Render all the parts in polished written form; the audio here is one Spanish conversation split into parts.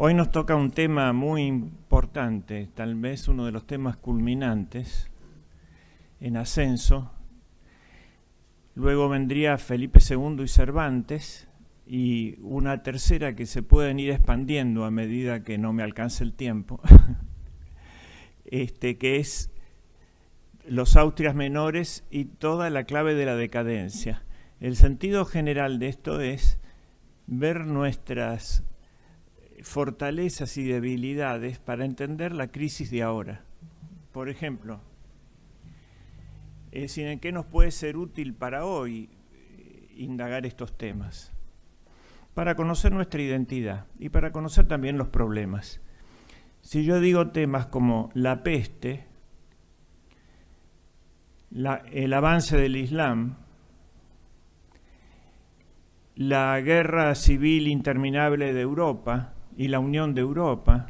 Hoy nos toca un tema muy importante, tal vez uno de los temas culminantes, en ascenso. Luego vendría Felipe II y Cervantes, y una tercera que se pueden ir expandiendo a medida que no me alcance el tiempo, que es los Austrias menores y toda la clave de la decadencia. El sentido general de esto es ver nuestras fortalezas y debilidades para entender la crisis de ahora. Por ejemplo, ¿en qué nos puede ser útil para hoy indagar estos temas? Para conocer nuestra identidad y para conocer también los problemas. Si yo digo temas como la peste, el avance del Islam, la guerra civil interminable de Europa y la unión de Europa,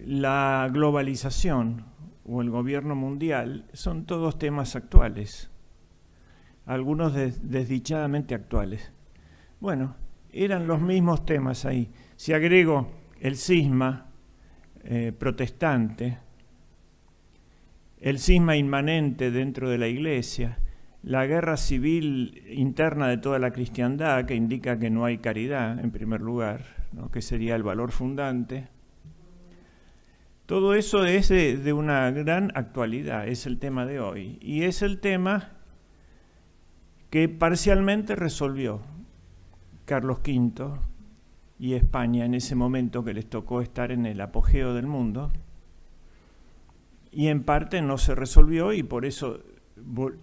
la globalización o el gobierno mundial, son todos temas actuales, algunos desdichadamente actuales. Bueno, eran los mismos temas ahí. Si agrego el cisma protestante, el cisma inmanente dentro de la Iglesia, la guerra civil interna de toda la cristiandad, que indica que no hay caridad, en primer lugar, ¿no?, que sería el valor fundante. Todo eso es de una gran actualidad, es el tema de hoy. Y es el tema que parcialmente resolvió Carlos V y España en ese momento que les tocó estar en el apogeo del mundo. Y en parte no se resolvió y por eso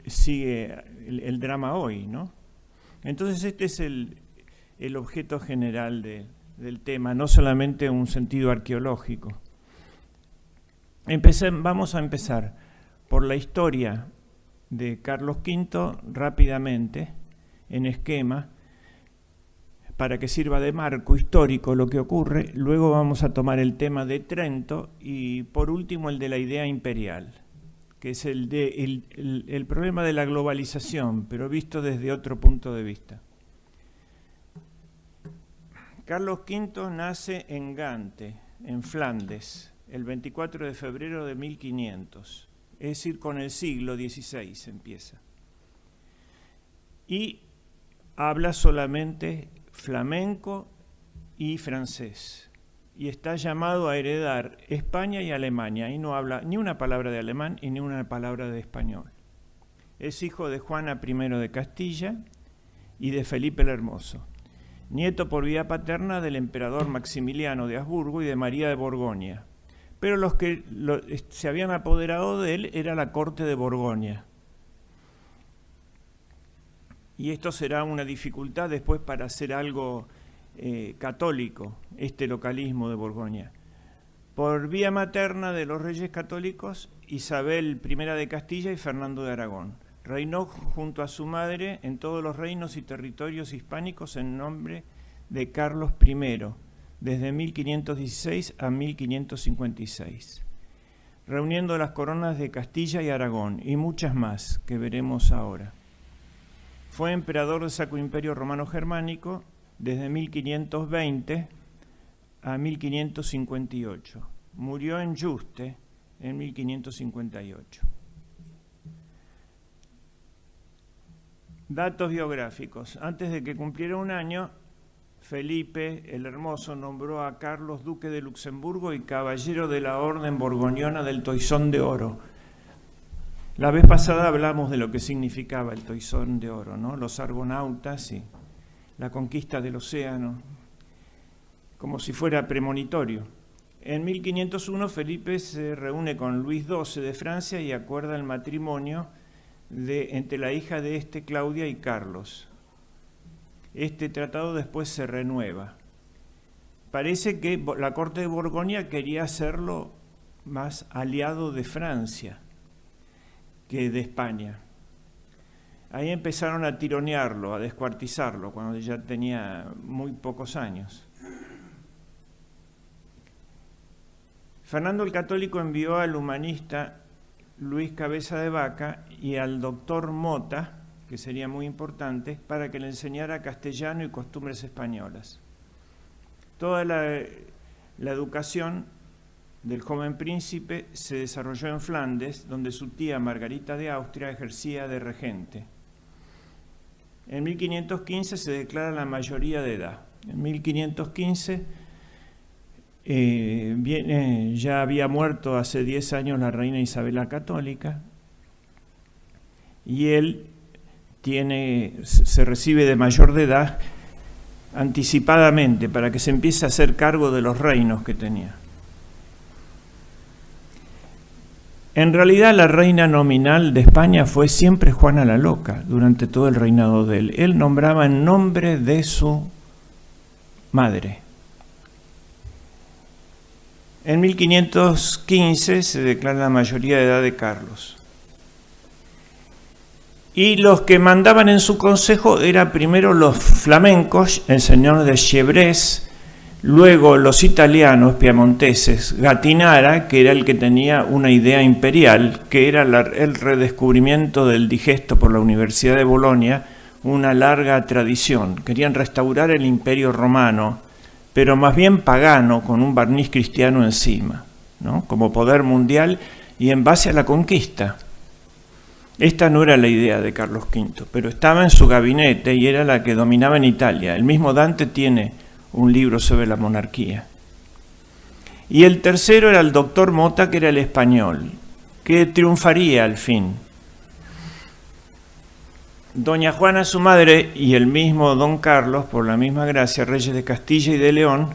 sigue el drama hoy, ¿no? Entonces este es el objeto general del tema, no solamente un sentido arqueológico. Vamos a empezar por la historia de Carlos V rápidamente, en esquema, para que sirva de marco histórico lo que ocurre. Luego vamos a tomar el tema de Trento y por último el de la idea imperial, que es el problema de la globalización, pero visto desde otro punto de vista. Carlos V nace en Gante, en Flandes, el 24 de febrero de 1500, es decir, con el siglo XVI empieza. Y habla solamente flamenco y francés, y está llamado a heredar España y Alemania, y no habla ni una palabra de alemán y ni una palabra de español. Es hijo de Juana I de Castilla y de Felipe el Hermoso, nieto por vía paterna del emperador Maximiliano de Habsburgo y de María de Borgoña, pero los que se habían apoderado de él era la corte de Borgoña. Y esto será una dificultad después para hacer algo católico, este localismo de Borgoña. Por vía materna de los reyes católicos, Isabel I de Castilla y Fernando de Aragón. Reinó junto a su madre en todos los reinos y territorios hispánicos en nombre de Carlos I, desde 1516 a 1556, reuniendo las coronas de Castilla y Aragón y muchas más que veremos ahora. Fue emperador del Sacro Imperio Romano Germánico desde 1520 a 1558. Murió en Yuste en 1558. Datos biográficos. Antes de que cumpliera un año, Felipe el Hermoso nombró a Carlos duque de Luxemburgo y caballero de la Orden Borgoñona del Toisón de Oro. La vez pasada hablamos de lo que significaba el Toisón de Oro, ¿no? Los argonautas y la conquista del océano, como si fuera premonitorio. En 1501 Felipe se reúne con Luis XII de Francia y acuerda el matrimonio entre la hija de Claudia y Carlos. Este tratado después se renueva. Parece que la corte de Borgoña quería hacerlo más aliado de Francia que de España. Ahí empezaron a tironearlo, a descuartizarlo, cuando ya tenía muy pocos años. Fernando el Católico envió al humanista Luis Cabeza de Vaca y al doctor Mota, que sería muy importante, para que le enseñara castellano y costumbres españolas. Toda la educación del joven príncipe se desarrolló en Flandes, donde su tía Margarita de Austria ejercía de regente. En 1515 se declara la mayoría de edad. En 1515 ya había muerto hace 10 años la reina Isabel la Católica, y él se recibe de mayor de edad anticipadamente para que se empiece a hacer cargo de los reinos que tenía. En realidad la reina nominal de España fue siempre Juana la Loca durante todo el reinado de él. Él nombraba en nombre de su madre. En 1515 se declara la mayoría de edad de Carlos. Y los que mandaban en su consejo eran primero los flamencos, el señor de Chevreuse, luego los italianos piamonteses, Gattinara, que era el que tenía una idea imperial, que era el redescubrimiento del digesto por la Universidad de Bolonia, una larga tradición. Querían restaurar el imperio romano, pero más bien pagano, con un barniz cristiano encima, ¿no? Como poder mundial y en base a la conquista. Esta no era la idea de Carlos V, pero estaba en su gabinete y era la que dominaba en Italia. El mismo Dante tiene un libro sobre la monarquía. Y el tercero era el doctor Mota, que era el español, que triunfaría al fin. Doña Juana, su madre, y el mismo don Carlos, por la misma gracia, reyes de Castilla y de León,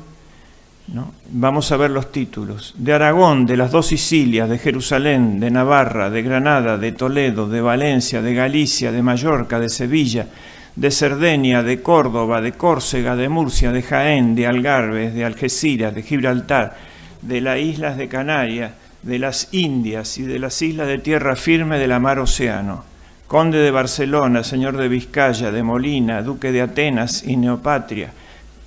¿no? Vamos a ver los títulos. De Aragón, de las dos Sicilias, de Jerusalén, de Navarra, de Granada, de Toledo, de Valencia, de Galicia, de Mallorca, de Sevilla, de Cerdeña, de Córdoba, de Córcega, de Murcia, de Jaén, de Algarves, de Algeciras, de Gibraltar, de las islas de Canarias, de las Indias y de las islas de tierra firme de la mar Océano. Conde de Barcelona, señor de Vizcaya, de Molina, duque de Atenas y Neopatria,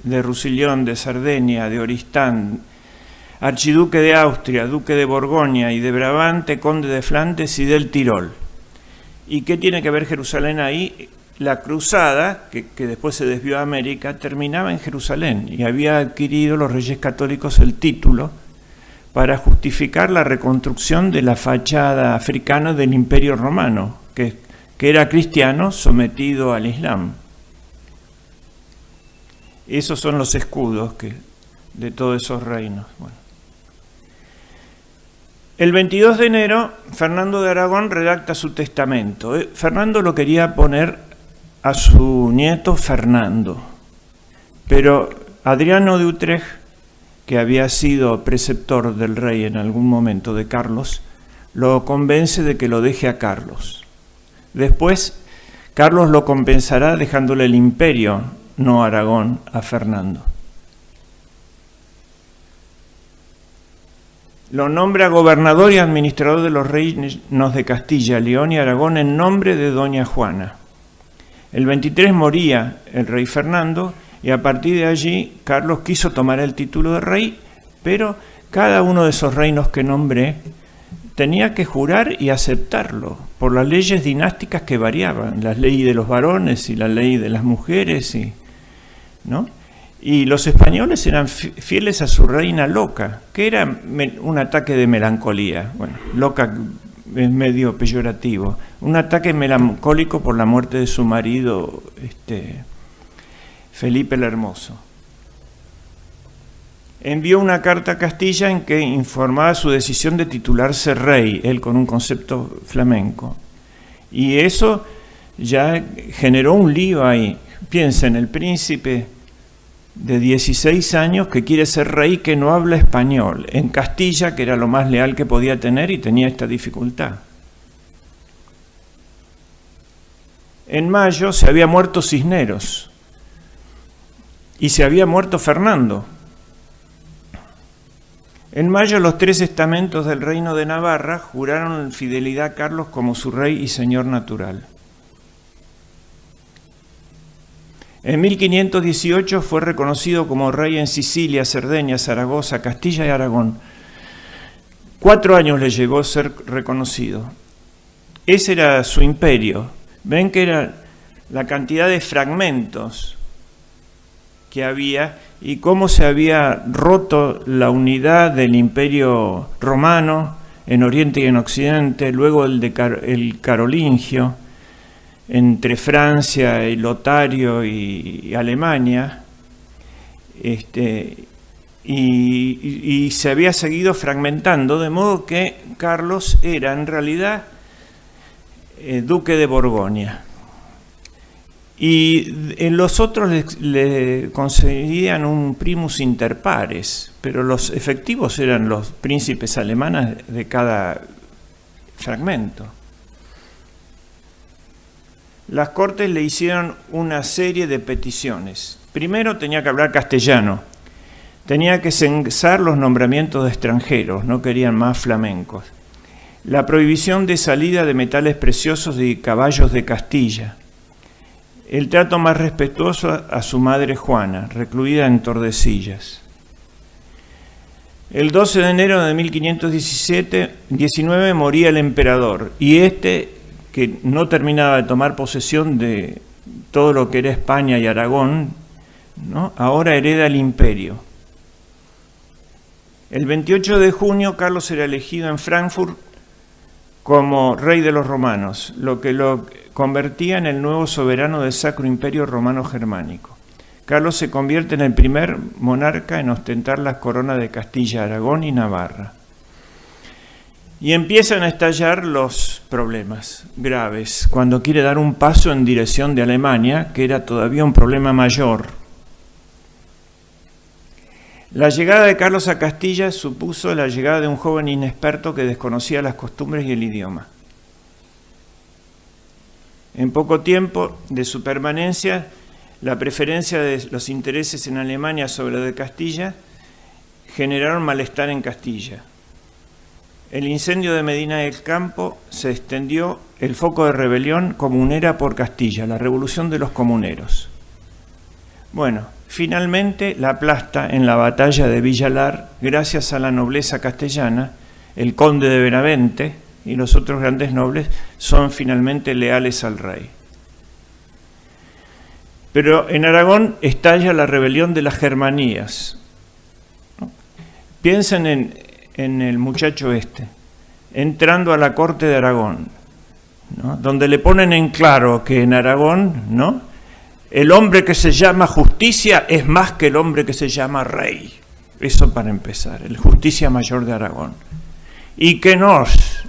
de Rusillón, de Cerdeña, de Oristán, archiduque de Austria, duque de Borgoña y de Brabante, conde de Flandes y del Tirol. ¿Y qué tiene que ver Jerusalén ahí? La cruzada, que después se desvió a América, terminaba en Jerusalén y había adquirido los reyes católicos el título para justificar la reconstrucción de la fachada africana del Imperio Romano, que era cristiano sometido al Islam. Esos son los escudos de todos esos reinos. Bueno. El 22 de enero, Fernando de Aragón redacta su testamento. Fernando lo quería poner a su nieto Fernando, pero Adriano de Utrecht, que había sido preceptor del rey en algún momento de Carlos, lo convence de que lo deje a Carlos. Después, Carlos lo compensará dejándole el imperio, no Aragón, a Fernando. Lo nombra gobernador y administrador de los reinos de Castilla, León y Aragón en nombre de doña Juana. El 23 moría el rey Fernando y a partir de allí Carlos quiso tomar el título de rey, pero cada uno de esos reinos que nombré tenía que jurar y aceptarlo por las leyes dinásticas que variaban, la ley de los varones y la ley de las mujeres, ¿no? Y los españoles eran fieles a su reina loca, que era un ataque de melancolía. Bueno, loca es medio peyorativo. Un ataque melancólico por la muerte de su marido, Felipe el Hermoso. Envió una carta a Castilla en que informaba su decisión de titularse rey, él con un concepto flamenco. Y eso ya generó un lío ahí. Piensen, el príncipe de 16 años que quiere ser rey que no habla español, en Castilla, que era lo más leal que podía tener y tenía esta dificultad. En mayo se había muerto Cisneros y se había muerto Fernando. En mayo los 3 estamentos del reino de Navarra juraron fidelidad a Carlos como su rey y señor natural. En 1518 fue reconocido como rey en Sicilia, Cerdeña, Zaragoza, Castilla y Aragón. 4 años le llevó a ser reconocido. Ese era su imperio. Ven que era la cantidad de fragmentos que había y cómo se había roto la unidad del Imperio Romano en Oriente y en Occidente, luego el carolingio, entre Francia y Lotario y Alemania, y se había seguido fragmentando, de modo que Carlos era en realidad duque de Borgoña. Y en los otros le concedían un primus inter pares, pero los efectivos eran los príncipes alemanes de cada fragmento. Las cortes le hicieron una serie de peticiones. Primero tenía que hablar castellano, tenía que censar los nombramientos de extranjeros, no querían más flamencos. La prohibición de salida de metales preciosos y caballos de Castilla. El trato más respetuoso a su madre Juana, recluida en Tordesillas. El 12 de enero de 1519 moría el emperador y que no terminaba de tomar posesión de todo lo que era España y Aragón, ¿no? Ahora hereda el imperio. El 28 de junio Carlos era elegido en Frankfurt como rey de los romanos, lo que lo convertía en el nuevo soberano del Sacro Imperio Romano Germánico. Carlos se convierte en el primer monarca en ostentar las coronas de Castilla, Aragón y Navarra. Y empiezan a estallar los problemas graves cuando quiere dar un paso en dirección de Alemania, que era todavía un problema mayor. La llegada de Carlos a Castilla supuso la llegada de un joven inexperto que desconocía las costumbres y el idioma. En poco tiempo de su permanencia, la preferencia de los intereses en Alemania sobre la de Castilla generaron malestar en Castilla. El incendio de Medina del Campo se extendió el foco de rebelión comunera por Castilla, la revolución de los comuneros. Bueno, finalmente la aplasta en la batalla de Villalar gracias a la nobleza castellana. El conde de Benavente y los otros grandes nobles son finalmente leales al rey. Pero en Aragón estalla la rebelión de las Germanías, ¿no? Piensen en el muchacho entrando a la corte de Aragón, ¿no? Donde le ponen en claro que en Aragón, ¿no?, el hombre que se llama justicia es más que el hombre que se llama rey. Eso para empezar, el justicia mayor de Aragón. Y que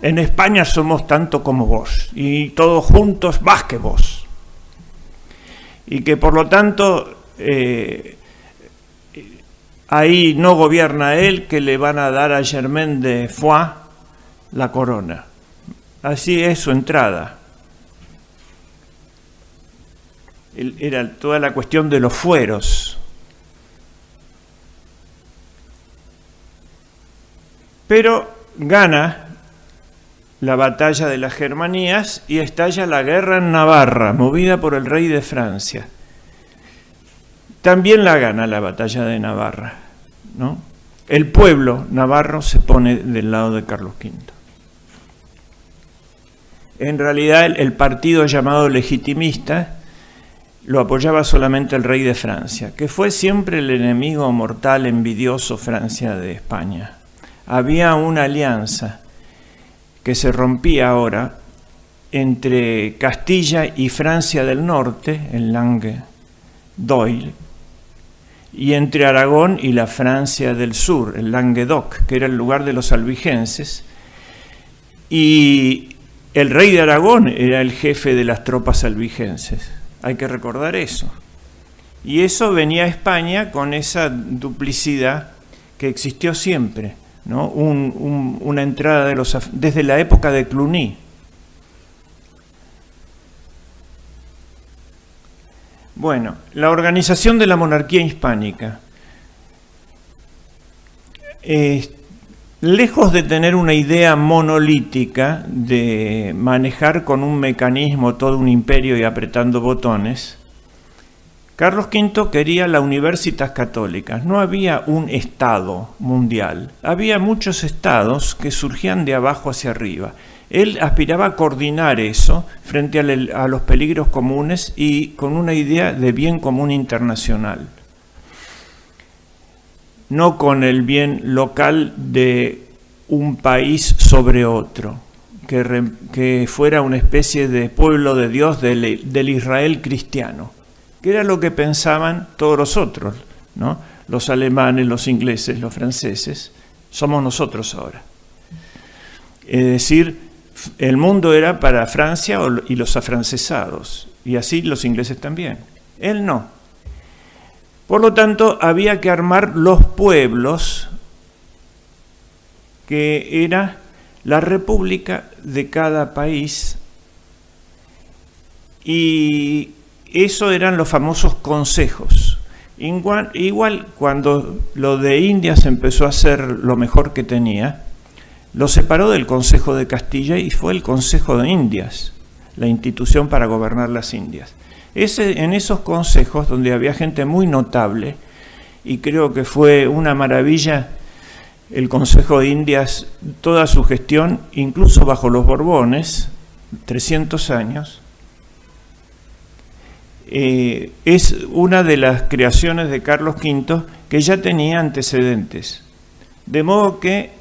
en España somos tanto como vos, y todos juntos más que vos. Y que por lo tanto ahí no gobierna él, que le van a dar a Germain de Foix la corona. Así es su entrada. Era toda la cuestión de los fueros. Pero gana la batalla de las Germanías y estalla la guerra en Navarra, movida por el rey de Francia. También la gana la batalla de Navarra, ¿no? El pueblo navarro se pone del lado de Carlos V. En realidad el partido llamado legitimista lo apoyaba solamente el rey de Francia, que fue siempre el enemigo mortal, envidioso Francia de España. Había una alianza que se rompía ahora entre Castilla y Francia del Norte, el Languedoc, y entre Aragón y la Francia del Sur, el Languedoc, que era el lugar de los albigenses, y el rey de Aragón era el jefe de las tropas albigenses. Hay que recordar eso. Y eso venía a España con esa duplicidad que existió siempre, ¿no? Una entrada desde la época de Cluny. Bueno, la organización de la monarquía hispánica. Lejos de tener una idea monolítica de manejar con un mecanismo todo un imperio y apretando botones, Carlos V quería la Universitas Católicas. No había un Estado mundial, había muchos estados que surgían de abajo hacia arriba. Él aspiraba a coordinar eso frente a los peligros comunes y con una idea de bien común internacional. no con el bien local de un país sobre otro, que fuera una especie de pueblo de Dios del Israel cristiano, que era lo que pensaban todos los otros, ¿no? Los alemanes, los ingleses, los franceses, somos nosotros ahora. Es decir, el mundo era para Francia y los afrancesados, y así los ingleses también. Él no. Por lo tanto, había que armar los pueblos, que era la república de cada país, y eso eran los famosos consejos. Igual cuando lo de Indias empezó a ser lo mejor que tenía, lo separó del Consejo de Castilla y fue el Consejo de Indias, la institución para gobernar las Indias. En esos consejos, donde había gente muy notable, y creo que fue una maravilla el Consejo de Indias, toda su gestión, incluso bajo los Borbones, 300 años, es una de las creaciones de Carlos V que ya tenía antecedentes. De modo que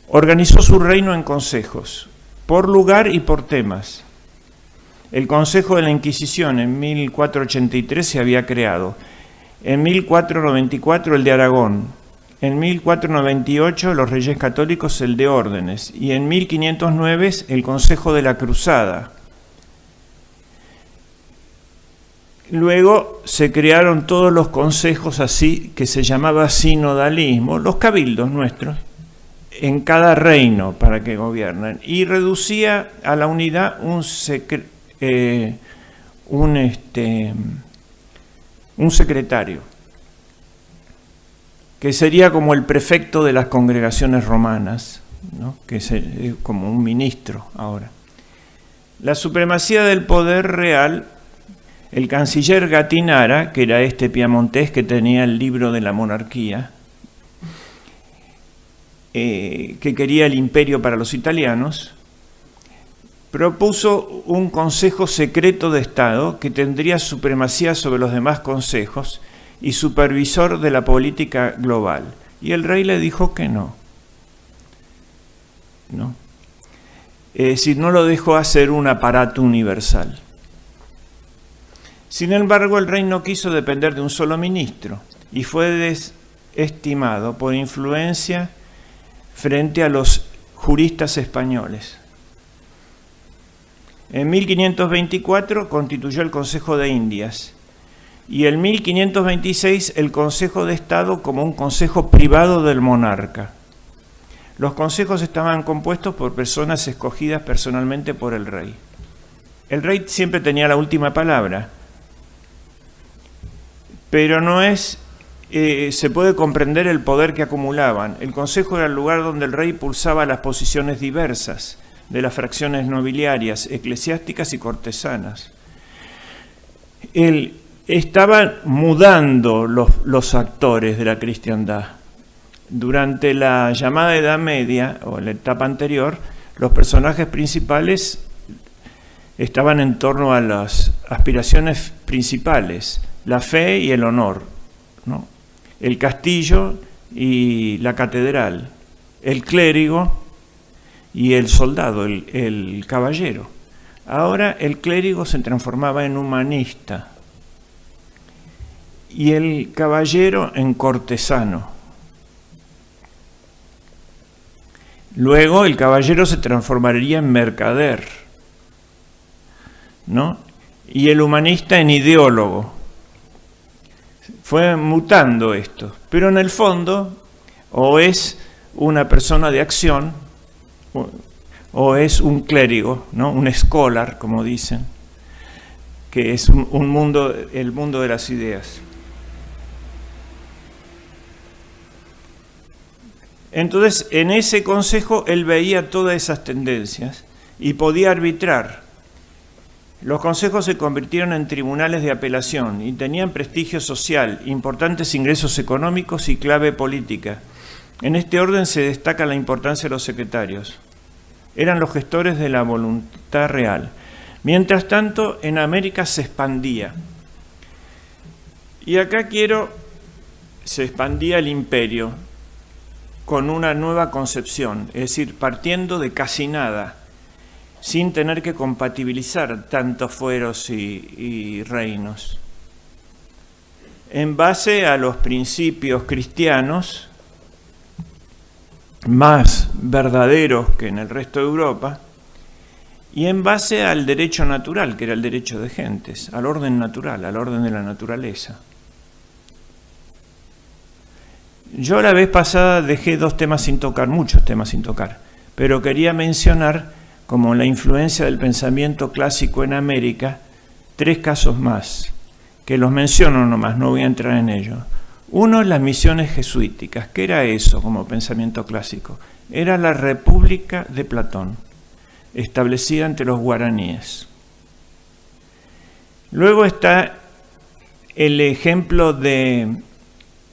organizó su reino en consejos, por lugar y por temas. El Consejo de la Inquisición en 1483 se había creado, en 1494 el de Aragón, en 1498 los Reyes Católicos el de Órdenes y en 1509 el Consejo de la Cruzada. Luego se crearon todos los consejos así que se llamaba sinodalismo, los cabildos nuestros, en cada reino para que gobiernen, y reducía a la unidad un secretario, que sería como el prefecto de las congregaciones romanas, ¿no? Que es como un ministro ahora. La supremacía del poder real, el canciller Gattinara, que era este piamontés que tenía el libro de la monarquía, que quería el imperio para los italianos, propuso un consejo secreto de Estado que tendría supremacía sobre los demás consejos y supervisor de la política global. Y el rey le dijo que no. ¿No? Es decir, no lo dejó hacer un aparato universal. Sin embargo, el rey no quiso depender de un solo ministro y fue desestimado por influencia frente a los juristas españoles. En 1524 constituyó el Consejo de Indias y en 1526 el Consejo de Estado como un consejo privado del monarca. Los consejos estaban compuestos por personas escogidas personalmente por el rey. El rey siempre tenía la última palabra, pero no es... se puede comprender el poder que acumulaban. El consejo era el lugar donde el rey pulsaba las posiciones diversas de las fracciones nobiliarias, eclesiásticas y cortesanas. Estaban mudando los actores de la cristiandad. Durante la llamada Edad Media, o la etapa anterior, los personajes principales estaban en torno a las aspiraciones principales, la fe y el honor, ¿no? El castillo y la catedral, el clérigo y el soldado, el caballero. Ahora el clérigo se transformaba en humanista y el caballero en cortesano. Luego el caballero se transformaría en mercader, ¿no? Y el humanista en ideólogo. Fue mutando esto, pero en el fondo o es una persona de acción o es un clérigo, ¿no? Un scholar, como dicen, que es un mundo, el mundo de las ideas. Entonces, en ese consejo él veía todas esas tendencias y podía arbitrar. Los consejos se convirtieron en tribunales de apelación y tenían prestigio social, importantes ingresos económicos y clave política. En este orden se destaca la importancia de los secretarios. Eran los gestores de la voluntad real. Mientras tanto, en América se expandía. Y acá quiero se expandía el imperio con una nueva concepción, es decir, partiendo de casi nada, sin tener que compatibilizar tantos fueros y reinos. En base a los principios cristianos, más verdaderos que en el resto de Europa, y en base al derecho natural, que era el derecho de gentes, al orden natural, al orden de la naturaleza. Yo la vez pasada dejé muchos temas sin tocar, pero quería mencionar como la influencia del pensamiento clásico en América, 3 casos más, que los menciono nomás, no voy a entrar en ello. Uno es las misiones jesuíticas. ¿Qué era eso como pensamiento clásico? Era la República de Platón, establecida entre los guaraníes. Luego está el ejemplo de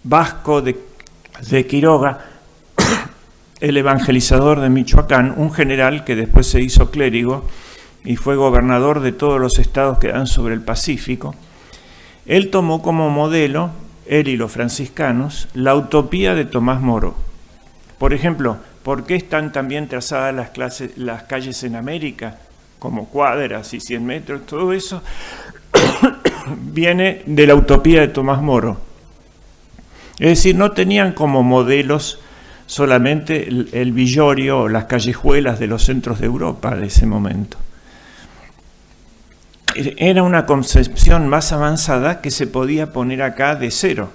Vasco de Quiroga, el evangelizador de Michoacán, un general que después se hizo clérigo y fue gobernador de todos los estados que dan sobre el Pacífico. Él tomó como modelo, él y los franciscanos, la utopía de Tomás Moro. Por ejemplo, ¿por qué están también trazadas las calles en América, como cuadras y 100 metros? Todo eso viene de la utopía de Tomás Moro. Es decir, no tenían como modelos solamente el Villorio o las callejuelas de los centros de Europa de ese momento. Era una concepción más avanzada que se podía poner acá de cero.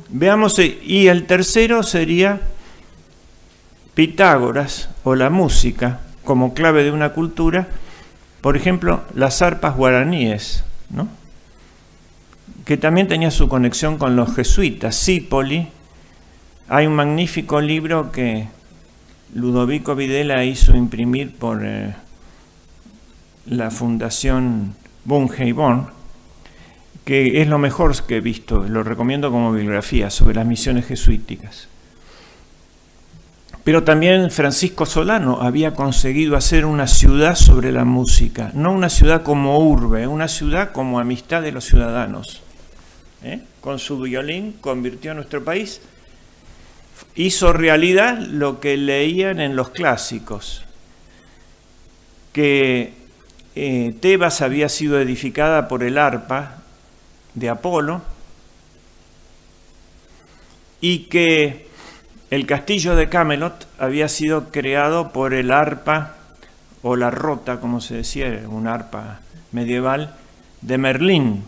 Veamos, y el tercero sería Pitágoras o la música como clave de una cultura, por ejemplo, las arpas guaraníes, ¿no? Que también tenía su conexión con los jesuitas. Zípoli, hay un magnífico libro que Ludovico Videla hizo imprimir por la Fundación Bunge y Born, que es lo mejor que he visto, lo recomiendo como bibliografía, sobre las misiones jesuíticas. Pero también Francisco Solano había conseguido hacer una ciudad sobre la música, no una ciudad como urbe, una ciudad como amistad de los ciudadanos. Con su violín convirtió a nuestro país, hizo realidad lo que leían en los clásicos, que Tebas había sido edificada por el arpa de Apolo y que el castillo de Camelot había sido creado por el arpa o la rota, como se decía, un arpa medieval de Merlín.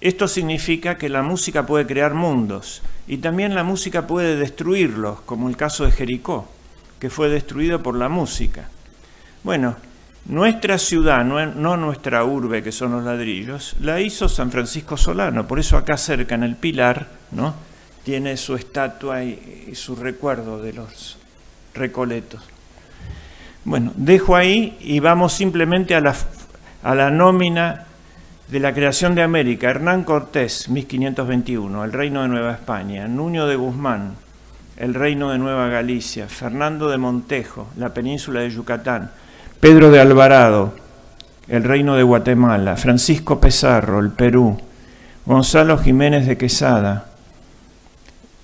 Esto significa que la música puede crear mundos y también la música puede destruirlos, como el caso de Jericó, que fue destruido por la música. Bueno, nuestra ciudad, no nuestra urbe, que son los ladrillos, la hizo San Francisco Solano. Por eso acá cerca, en el Pilar, ¿no?, tiene su estatua y su recuerdo de los recoletos. Bueno, dejo ahí y vamos simplemente a la nómina de la creación de América. Hernán Cortés, 1521, el Reino de Nueva España. Nuño de Guzmán, el Reino de Nueva Galicia. Fernando de Montejo, la península de Yucatán. Pedro de Alvarado, el Reino de Guatemala. Francisco Pizarro, el Perú. Gonzalo Jiménez de Quesada,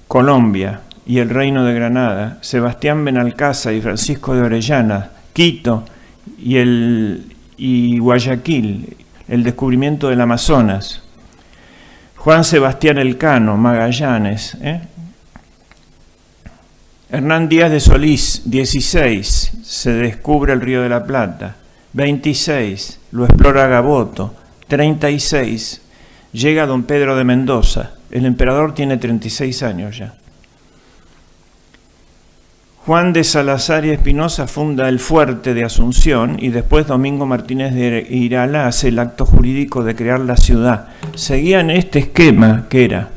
Colombia y el Reino de Granada. Sebastián Benalcázar y Francisco de Orellana, Quito y Guayaquil, el descubrimiento del Amazonas. Juan Sebastián Elcano, Magallanes. Hernán Díaz de Solís, 16, se descubre el Río de la Plata. 26, lo explora Gaboto. 36, llega don Pedro de Mendoza. El emperador tiene 36 años ya. Juan de Salazar y Espinosa funda el fuerte de Asunción y después Domingo Martínez de Irala hace el acto jurídico de crear la ciudad. Seguían este esquema que era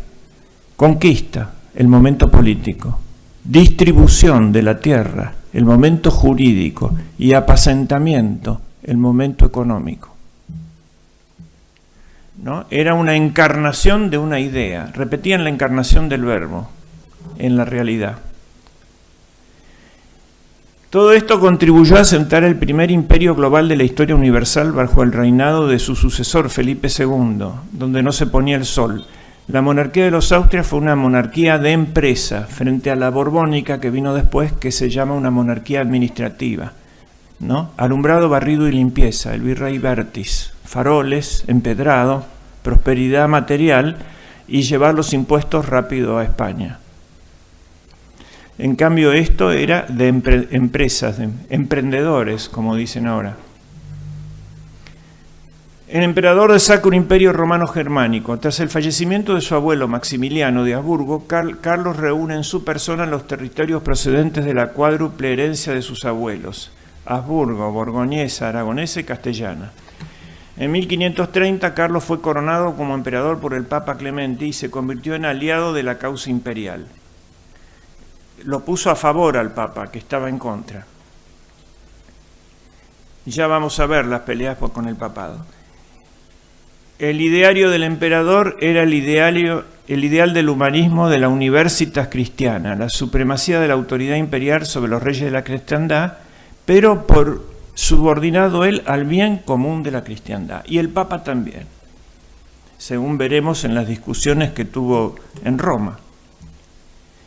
conquista, el momento político, distribución de la tierra, el momento jurídico, y apacentamiento, el momento económico. ¿No? Era una encarnación de una idea, repetían la encarnación del verbo en la realidad. Todo esto contribuyó a sentar el primer imperio global de la historia universal bajo el reinado de su sucesor Felipe II, donde no se ponía el sol. La monarquía de los Austrias fue una monarquía de empresa frente a la borbónica que vino después, que se llama una monarquía administrativa, ¿no? Alumbrado, barrido y limpieza, el virrey Bertis, faroles, empedrado, prosperidad material y llevar los impuestos rápido a España. En cambio, esto era de empresas, de emprendedores, como dicen ahora. El emperador del Sacro Imperio Romano Germánico. Tras el fallecimiento de su abuelo Maximiliano de Habsburgo, Carlos reúne en su persona los territorios procedentes de la cuádruple herencia de sus abuelos: Habsburgo, borgoñesa, aragonesa y castellana. En 1530, Carlos fue coronado como emperador por el Papa Clemente y se convirtió en aliado de la causa imperial. Lo puso a favor al Papa, que estaba en contra. Ya vamos a ver las peleas con el papado. El ideario del emperador era el ideal del humanismo de la Universitas Cristiana, la supremacía de la autoridad imperial sobre los reyes de la cristiandad, pero por subordinado él al bien común de la cristiandad, y el Papa también, según veremos en las discusiones que tuvo en Roma.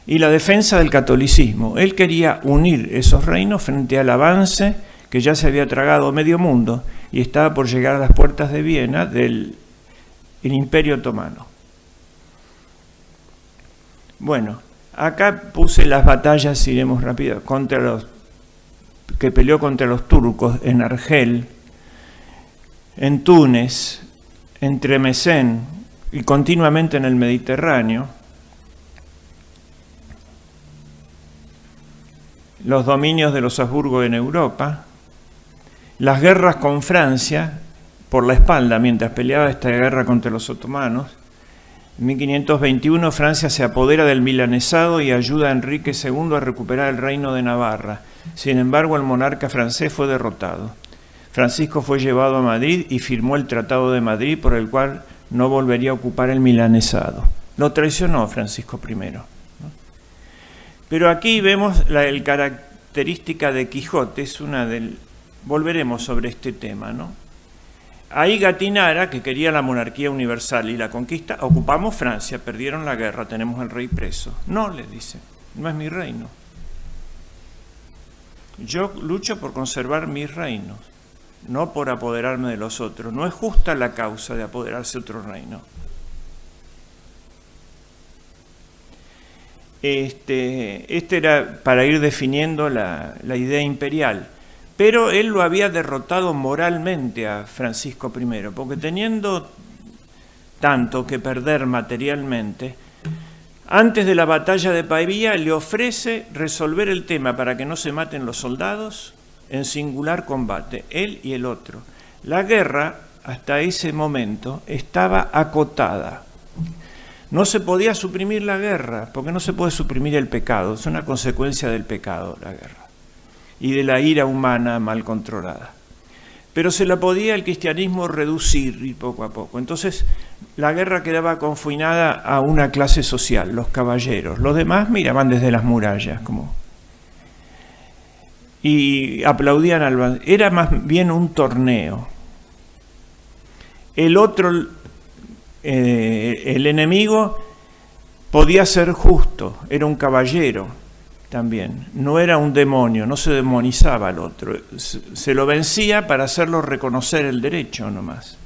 Y la defensa del catolicismo. Él quería unir esos reinos frente al avance que ya se había tragado medio mundo y estaba por llegar a las puertas de Viena del Imperio Otomano. Bueno, acá puse las batallas, iremos rápido, que peleó contra los turcos en Argel, en Túnez, en Tremesén y continuamente en el Mediterráneo. Los dominios de los Habsburgo en Europa, las guerras con Francia por la espalda mientras peleaba esta guerra contra los otomanos. En 1521 Francia se apodera del milanesado y ayuda a Enrique II a recuperar el reino de Navarra. Sin embargo, el monarca francés fue derrotado. Francisco fue llevado a Madrid y firmó el Tratado de Madrid, por el cual no volvería a ocupar el milanesado. Lo traicionó Francisco I. Pero aquí vemos la característica de Quijote, es una del... Volveremos sobre este tema, ¿no? Ahí Gatinara, que quería la monarquía universal y la conquista, ocupamos Francia, perdieron la guerra, tenemos al rey preso. No, le dice, no es mi reino. Yo lucho por conservar mis reinos, no por apoderarme de los otros. No es justa la causa de apoderarse de otro reino. Este era para ir definiendo la idea imperial, pero él lo había derrotado moralmente a Francisco I, porque teniendo tanto que perder materialmente, antes de la batalla de Pavía le ofrece resolver el tema para que no se maten los soldados en singular combate, él y el otro. La guerra, hasta ese momento, estaba acotada. No se podía suprimir la guerra, porque no se puede suprimir el pecado, es una consecuencia del pecado la guerra y de la ira humana mal controlada. Pero se la podía el cristianismo reducir y poco a poco. Entonces la guerra quedaba confinada a una clase social, los caballeros. Los demás miraban desde las murallas y aplaudían al... Era más bien un torneo. El otro... el enemigo podía ser justo, era un caballero también, no era un demonio, no se demonizaba al otro, se lo vencía para hacerlo reconocer el derecho nomás.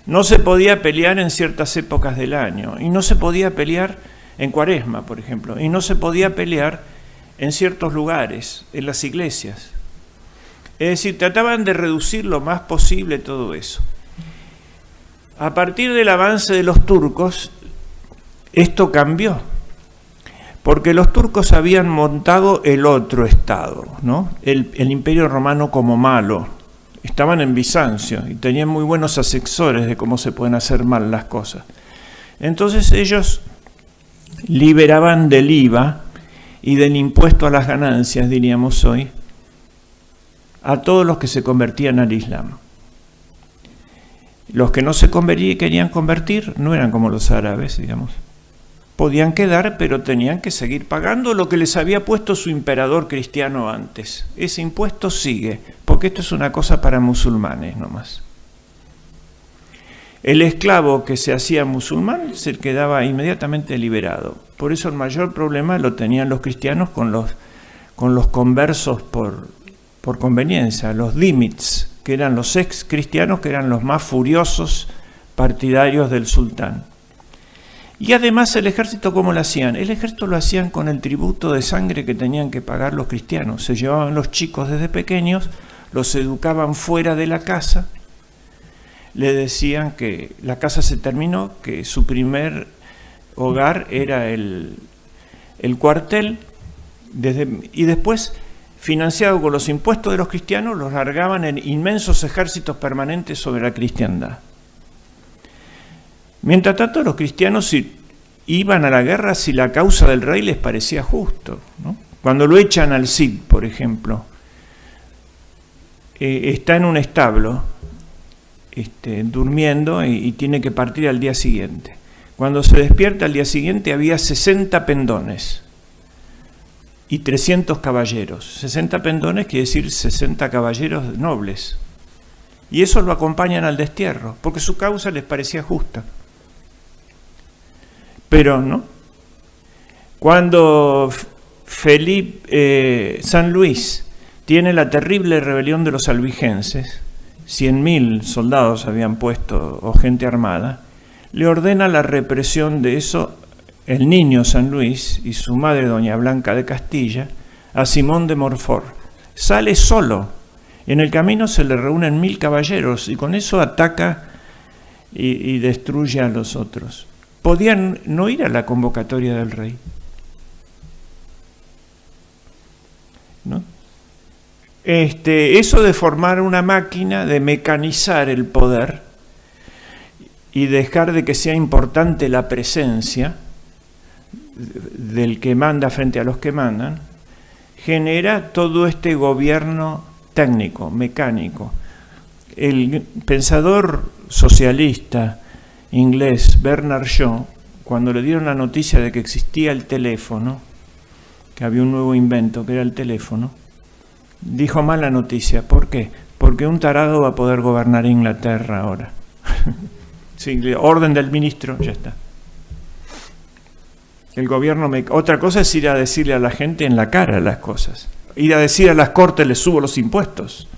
No se podía pelear en ciertas épocas del año, y no se podía pelear en Cuaresma, por ejemplo, y no se podía pelear en ciertos lugares, en las iglesias. Es decir, trataban de reducir lo más posible todo eso. A partir del avance de los turcos, esto cambió, porque los turcos habían montado el otro estado, ¿no? El Imperio Romano como malo. Estaban en Bizancio y tenían muy buenos asesores de cómo se pueden hacer mal las cosas. Entonces ellos liberaban del IVA y del impuesto a las ganancias, diríamos hoy, a todos los que se convertían al Islam. Los que no se querían convertir no eran como los árabes, digamos. Podían quedar, pero tenían que seguir pagando lo que les había puesto su emperador cristiano antes. Ese impuesto sigue, porque esto es una cosa para musulmanes nomás. El esclavo que se hacía musulmán se quedaba inmediatamente liberado. Por eso el mayor problema lo tenían los cristianos con los conversos por conveniencia, los dhimmites, que eran los ex cristianos, que eran los más furiosos partidarios del sultán. Y además el ejército, ¿cómo lo hacían? El ejército lo hacían con el tributo de sangre que tenían que pagar los cristianos. Se llevaban los chicos desde pequeños, los educaban fuera de la casa, le decían que la casa se terminó, que su primer hogar era el cuartel, y después, financiado con los impuestos de los cristianos, los largaban en inmensos ejércitos permanentes sobre la cristiandad. Mientras tanto, los cristianos iban a la guerra si la causa del rey les parecía justo, ¿no? Cuando lo echan al Cid, por ejemplo, está en un establo durmiendo y tiene que partir al día siguiente. Cuando se despierta al día siguiente había 60 pendones y 300 caballeros. 60 pendones quiere decir 60 caballeros nobles. Y eso lo acompañan al destierro, porque su causa les parecía justa. Pero no. Cuando San Luis tiene la terrible rebelión de los albigenses, 100.000 soldados habían puesto, o gente armada, le ordena la represión de eso el niño San Luis y su madre doña Blanca de Castilla a Simón de Montfort. Sale solo. En el camino se le reúnen 1.000 caballeros y con eso ataca y destruye a los otros. Podían no ir a la convocatoria del rey, ¿no? Eso de formar una máquina, de mecanizar el poder y dejar de que sea importante la presencia del que manda frente a los que mandan, genera todo este gobierno técnico, mecánico. El pensador socialista inglés Bernard Shaw, cuando le dieron la noticia de que existía el teléfono, que había un nuevo invento que era el teléfono, dijo mal la noticia. ¿Por qué? Porque un tarado va a poder gobernar Inglaterra ahora. Sí, orden del ministro, ya está. El gobierno Otra cosa es ir a decirle a la gente en la cara las cosas. Ir a decir a las cortes, les subo los impuestos.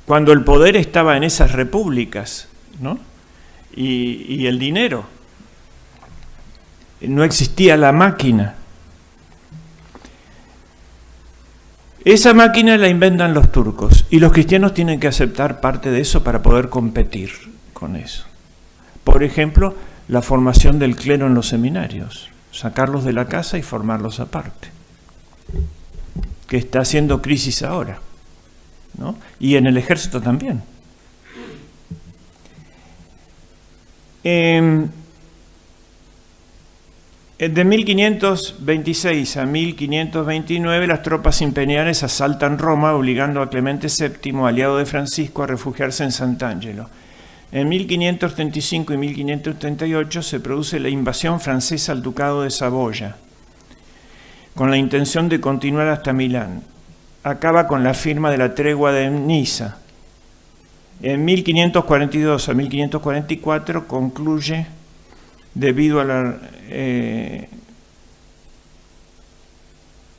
Cuando el poder estaba en esas repúblicas, ¿no? Y el dinero. No existía la máquina. Esa máquina la inventan los turcos y los cristianos tienen que aceptar parte de eso para poder competir con eso. Por ejemplo, la formación del clero en los seminarios, sacarlos de la casa y formarlos aparte, que está haciendo crisis ahora, ¿no? Y en el ejército también. De 1526 a 1529 las tropas imperiales asaltan Roma, obligando a Clemente VII, aliado de Francisco, a refugiarse en Sant'Angelo. En 1535 y 1538 se produce la invasión francesa al ducado de Saboya, con la intención de continuar hasta Milán. Acaba con la firma de la tregua de Niza. En 1542 a 1544 concluye debido a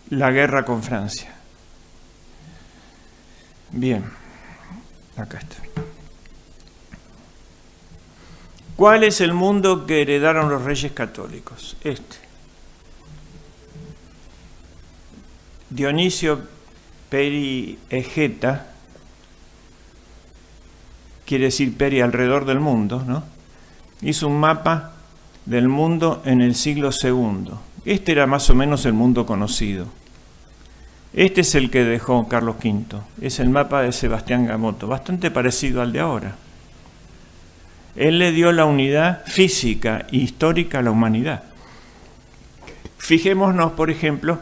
la guerra con Francia. Bien, acá está. ¿Cuál es el mundo que heredaron los reyes católicos? Dionisio Peri Egeta, quiere decir Peri alrededor del mundo, ¿no? Hizo un mapa del mundo en el siglo II. Este era más o menos el mundo conocido. Este es el que dejó Carlos V. Es el mapa de Sebastián Gamoto, bastante parecido al de ahora. Él le dio la unidad física e histórica a la humanidad. Fijémonos, por ejemplo,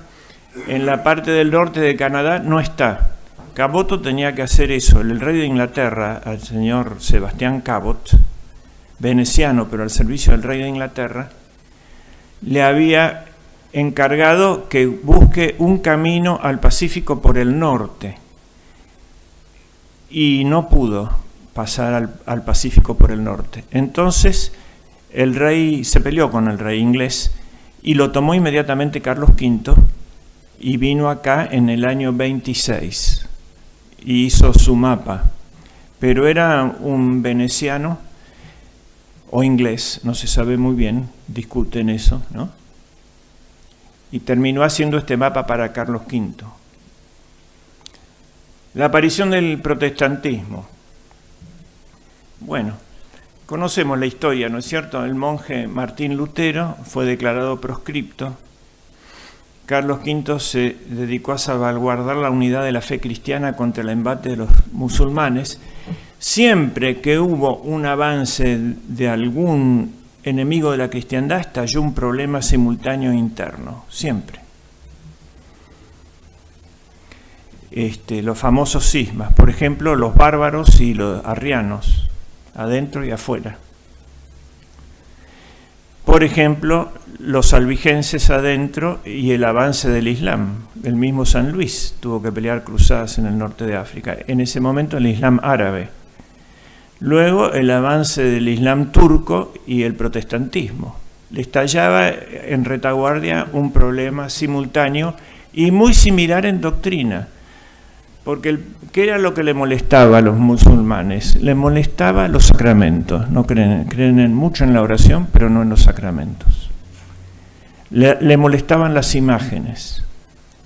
en la parte del norte de Canadá no está. Cabot tenía que hacer eso. El rey de Inglaterra, al señor Sebastián Cabot, veneciano, pero al servicio del rey de Inglaterra, le había encargado que busque un camino al Pacífico por el norte. y no pudo pasar al Pacífico por el norte. Entonces el rey se peleó con el rey inglés y lo tomó inmediatamente Carlos V y vino acá en el año 26 y hizo su mapa. Pero era un veneciano o inglés, no se sabe muy bien, discuten eso, ¿no? Y terminó haciendo este mapa para Carlos V. La aparición del protestantismo. Bueno, conocemos la historia, ¿no es cierto? El monje Martín Lutero fue declarado proscripto. Carlos V se dedicó a salvaguardar la unidad de la fe cristiana contra el embate de los musulmanes. Siempre que hubo un avance de algún enemigo de la cristiandad, estalló un problema simultáneo interno, siempre. Los famosos cismas, por ejemplo, los bárbaros y los arrianos, adentro y afuera. Por ejemplo, los albigenses adentro y el avance del Islam. El mismo San Luis tuvo que pelear cruzadas en el norte de África. En ese momento el Islam árabe. Luego el avance del Islam turco y el protestantismo. Le estallaba en retaguardia un problema simultáneo y muy similar en doctrina. Porque ¿qué era lo que le molestaba a los musulmanes? Le molestaba los sacramentos. No creen mucho en la oración, pero no en los sacramentos. Le molestaban las imágenes.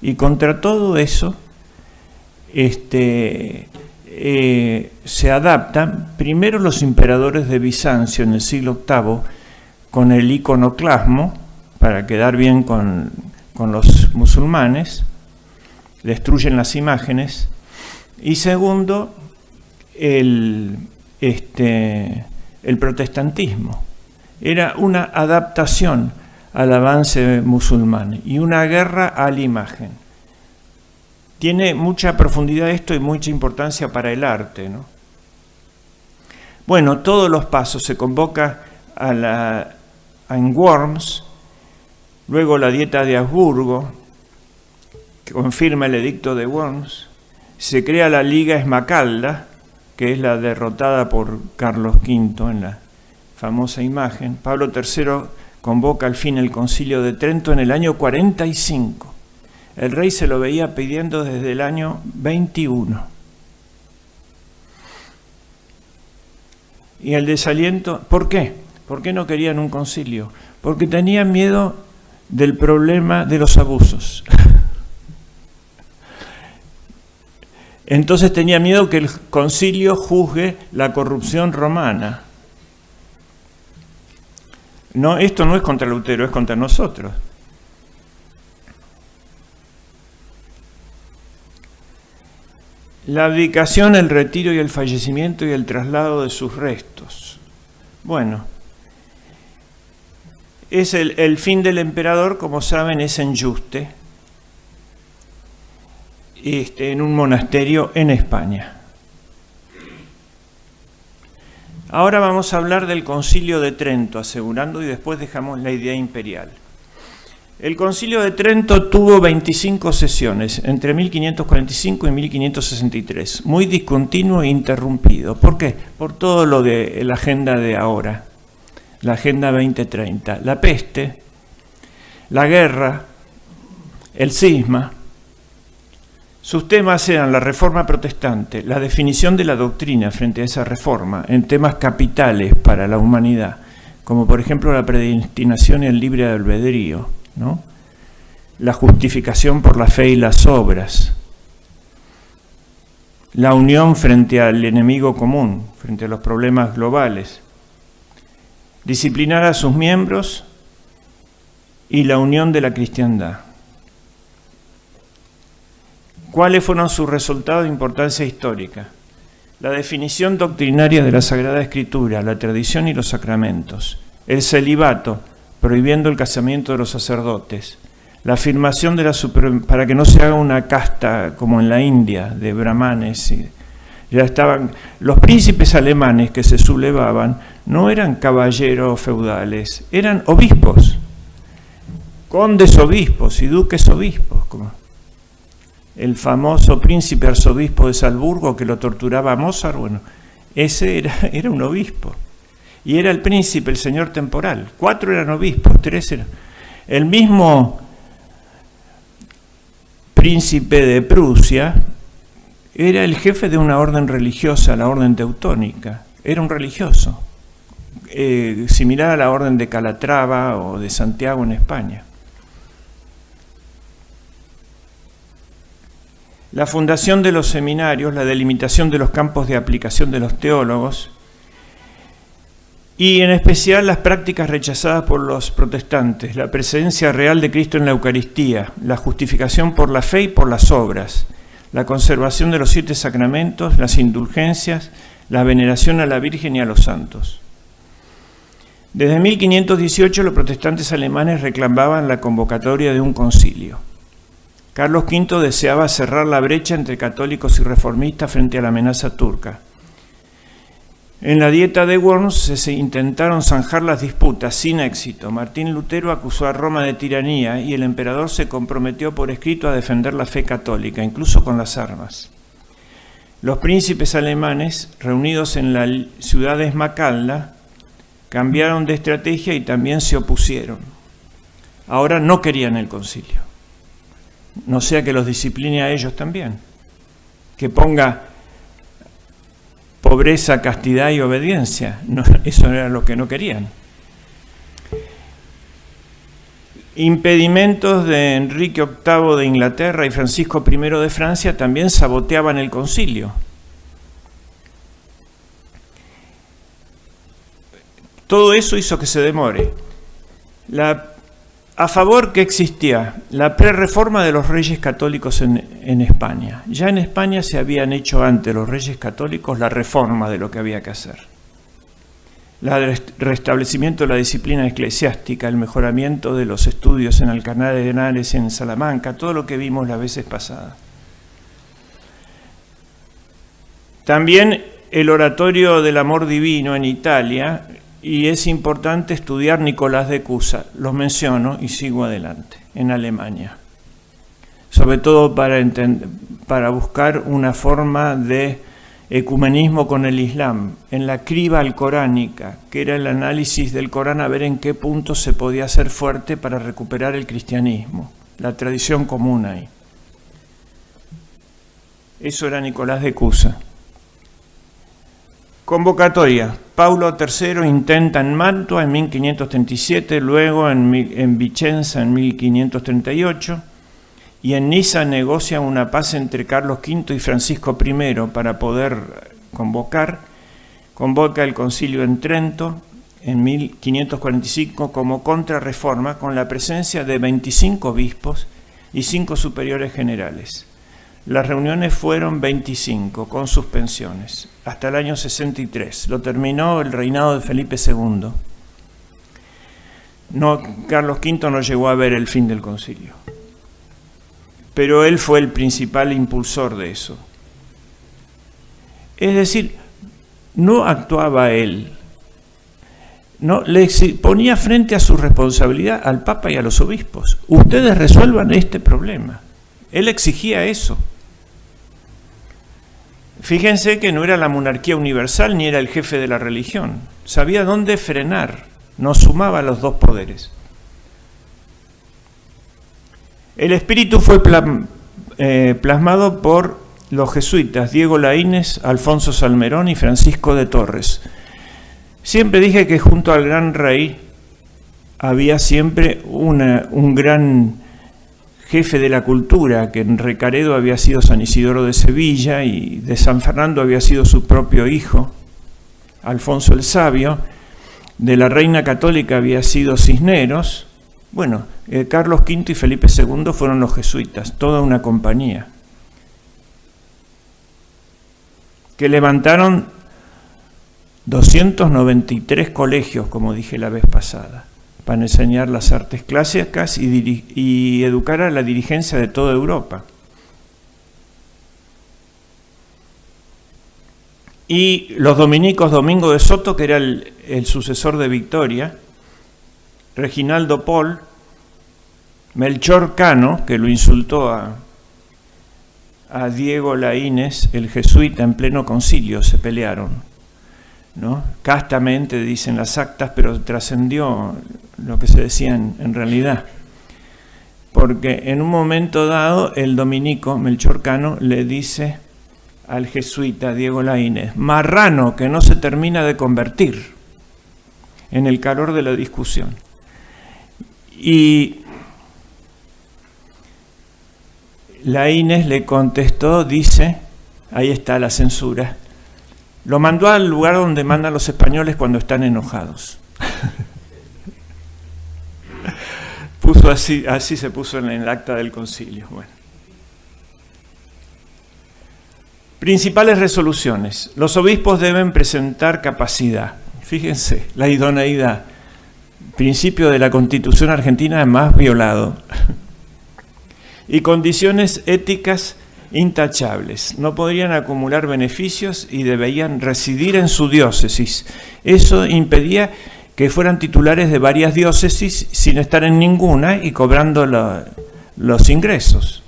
Y contra todo eso se adaptan primero los emperadores de Bizancio en el siglo VIII con el iconoclasmo para quedar bien con los musulmanes, destruyen las imágenes, y segundo el protestantismo. Era una adaptación al avance musulmán y una guerra a la imagen. Tiene mucha profundidad esto y mucha importancia para el arte, ¿no? Bueno, todos los pasos se convoca en Worms, luego la Dieta de Habsburgo, que confirma el edicto de Worms, se crea la Liga Esmacalda, que es la derrotada por Carlos V en la famosa imagen. Pablo III convoca al fin el Concilio de Trento en el año 45. El rey se lo veía pidiendo desde el año 21. Y el desaliento, ¿por qué? ¿Por qué no querían un concilio? Porque tenían miedo del problema de los abusos. Entonces tenía miedo que el concilio juzgue la corrupción romana. No, esto no es contra Lutero, es contra nosotros. La abdicación, el retiro y el fallecimiento y el traslado de sus restos. Bueno, es el fin del emperador, como saben, es en Yuste, en un monasterio en España. Ahora vamos a hablar del Concilio de Trento, asegurando, y después dejamos la idea imperial. El Concilio de Trento tuvo 25 sesiones, entre 1545 y 1563, muy discontinuo e interrumpido. ¿Por qué? Por todo lo de la agenda de ahora, la Agenda 2030, la peste, la guerra, el cisma. Sus temas eran la reforma protestante, la definición de la doctrina frente a esa reforma en temas capitales para la humanidad, como por ejemplo la predestinación y el libre albedrío, ¿no? La justificación por la fe y las obras, la unión frente al enemigo común, frente a los problemas globales, disciplinar a sus miembros y la unión de la cristiandad. ¿Cuáles fueron sus resultados de importancia histórica? La definición doctrinaria de la Sagrada Escritura, la tradición y los sacramentos, el celibato, prohibiendo el casamiento de los sacerdotes, la afirmación de para que no se haga una casta como en la India, de brahmanes. Ya estaban los príncipes alemanes que se sublevaban, no eran caballeros feudales, eran obispos, condes obispos y duques obispos. el famoso príncipe arzobispo de Salzburgo que lo torturaba a Mozart, bueno, ese era un obispo. Y era el príncipe, el señor temporal. 4 eran obispos, 3 eran. El mismo príncipe de Prusia era el jefe de una orden religiosa, la orden teutónica. Era un religioso, similar a la orden de Calatrava o de Santiago en España. La fundación de los seminarios, la delimitación de los campos de aplicación de los teólogos y en especial las prácticas rechazadas por los protestantes, la presencia real de Cristo en la Eucaristía, la justificación por la fe y por las obras, la conservación de los 7 sacramentos, las indulgencias, la veneración a la Virgen y a los santos. Desde 1518 los protestantes alemanes reclamaban la convocatoria de un concilio. Carlos V deseaba cerrar la brecha entre católicos y reformistas frente a la amenaza turca. En la Dieta de Worms se intentaron zanjar las disputas sin éxito. Martín Lutero acusó a Roma de tiranía y el emperador se comprometió por escrito a defender la fe católica, incluso con las armas. Los príncipes alemanes, reunidos en la ciudad de Esmacalda, cambiaron de estrategia y también se opusieron. Ahora no querían el concilio. No sea que los discipline a ellos también, que ponga pobreza, castidad y obediencia. No, eso era lo que no querían. Impedimentos de Enrique VIII de Inglaterra y Francisco I de Francia también saboteaban el concilio. Todo eso hizo que se demore. A favor que existía la prerreforma de los reyes católicos en España. Ya en España se habían hecho antes los reyes católicos la reforma de lo que había que hacer. El restablecimiento de la disciplina eclesiástica, el mejoramiento de los estudios en Alcalá de Henares, en Salamanca, todo lo que vimos las veces pasadas. También el oratorio del amor divino en Italia. Y es importante estudiar Nicolás de Cusa, los menciono y sigo adelante, en Alemania. Sobre todo para buscar una forma de ecumenismo con el Islam, en la criba alcoránica, que era el análisis del Corán a ver en qué punto se podía hacer fuerte para recuperar el cristianismo, la tradición común ahí. Eso era Nicolás de Cusa. Convocatoria. Paulo III intenta en Mantua en 1537, luego en Vicenza en 1538 y en Niza negocia una paz entre Carlos V y Francisco I para poder convocar. Convoca el concilio en Trento en 1545 como contrarreforma con la presencia de 25 obispos y 5 superiores generales. Las reuniones fueron 25, con suspensiones, hasta el año 63. Lo terminó el reinado de Felipe II. Carlos V no llegó a ver el fin del concilio. Pero él fue el principal impulsor de eso. Es decir, no actuaba él. No, le ponía frente a su responsabilidad al Papa y a los obispos. Ustedes resuelvan este problema. Él exigía eso. Fíjense que no era la monarquía universal ni era el jefe de la religión. Sabía dónde frenar, no sumaba los dos poderes. El espíritu fue plasmado por los jesuitas Diego Laínez, Alfonso Salmerón y Francisco de Torres. Siempre dije que junto al gran rey había siempre un gran jefe de la cultura, que en Recaredo había sido San Isidoro de Sevilla y de San Fernando había sido su propio hijo, Alfonso el Sabio, de la reina católica había sido Cisneros. Bueno, Carlos V y Felipe II fueron los jesuitas, toda una compañía, que levantaron 293 colegios, como dije la vez pasada, para enseñar las artes clásicas y educar a la dirigencia de toda Europa. Y los dominicos, Domingo de Soto, que era el sucesor de Victoria, Reginaldo Pol, Melchor Cano, que lo insultó a Diego Laínez, el jesuita, en pleno concilio, se pelearon, ¿no? Castamente dicen las actas, pero trascendió lo que se decía en realidad. Porque en un momento dado el dominico Melchor Cano le dice al jesuita Diego Laínez: marrano que no se termina de convertir, en el calor de la discusión. Y Laínez le contestó, dice, ahí está la censura, lo mandó al lugar donde mandan los españoles cuando están enojados. Puso así se puso en el acta del concilio. Bueno. Principales resoluciones. Los obispos deben presentar capacidad. Fíjense, la idoneidad, principio de la Constitución argentina además violado. Y condiciones éticas intachables. No podrían acumular beneficios y debían residir en su diócesis. Eso impedía que fueran titulares de varias diócesis sin estar en ninguna y cobrando los ingresos.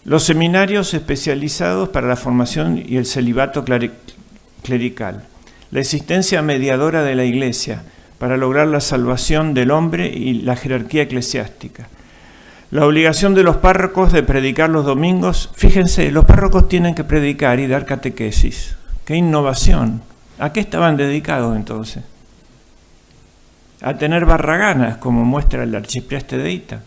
Los seminarios especializados para la formación y el celibato clerical. La existencia mediadora de la Iglesia para lograr la salvación del hombre y la jerarquía eclesiástica. La obligación de los párrocos de predicar los domingos. Fíjense, los párrocos tienen que predicar y dar catequesis. ¡Qué innovación! ¿A qué estaban dedicados entonces? A tener barraganas, como muestra el arcipreste de Ita.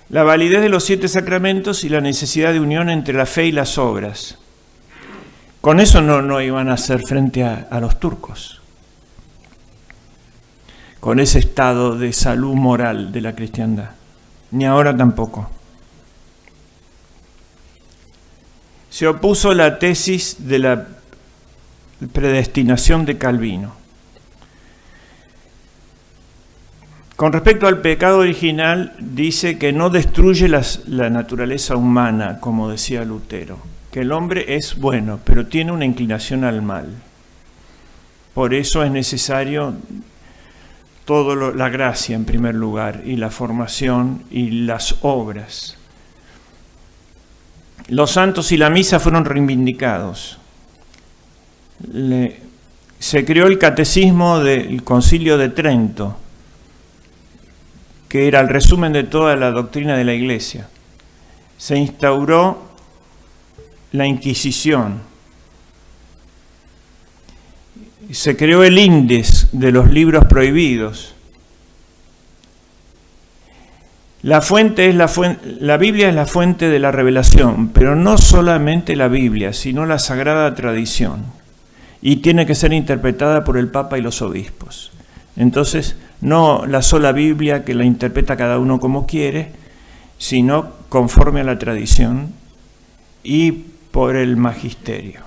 La validez de los 7 sacramentos y la necesidad de unión entre la fe y las obras. Con eso no iban a hacer frente a los turcos, con ese estado de salud moral de la cristiandad, ni ahora tampoco. Se opuso la tesis de la predestinación de Calvino. Con respecto al pecado original, dice que no destruye la naturaleza humana, como decía Lutero, que el hombre es bueno, pero tiene una inclinación al mal. Por eso es necesario la gracia en primer lugar, y la formación y las obras. Los santos y la misa fueron reivindicados. Se creó el catecismo del Concilio de Trento, que era el resumen de toda la doctrina de la Iglesia. Se instauró la Inquisición. Se creó el índice de los libros prohibidos. La Biblia es la fuente de la revelación, pero no solamente la Biblia, sino la Sagrada Tradición. Y tiene que ser interpretada por el Papa y los obispos. Entonces, no la sola Biblia que la interpreta cada uno como quiere, sino conforme a la tradición y por el magisterio.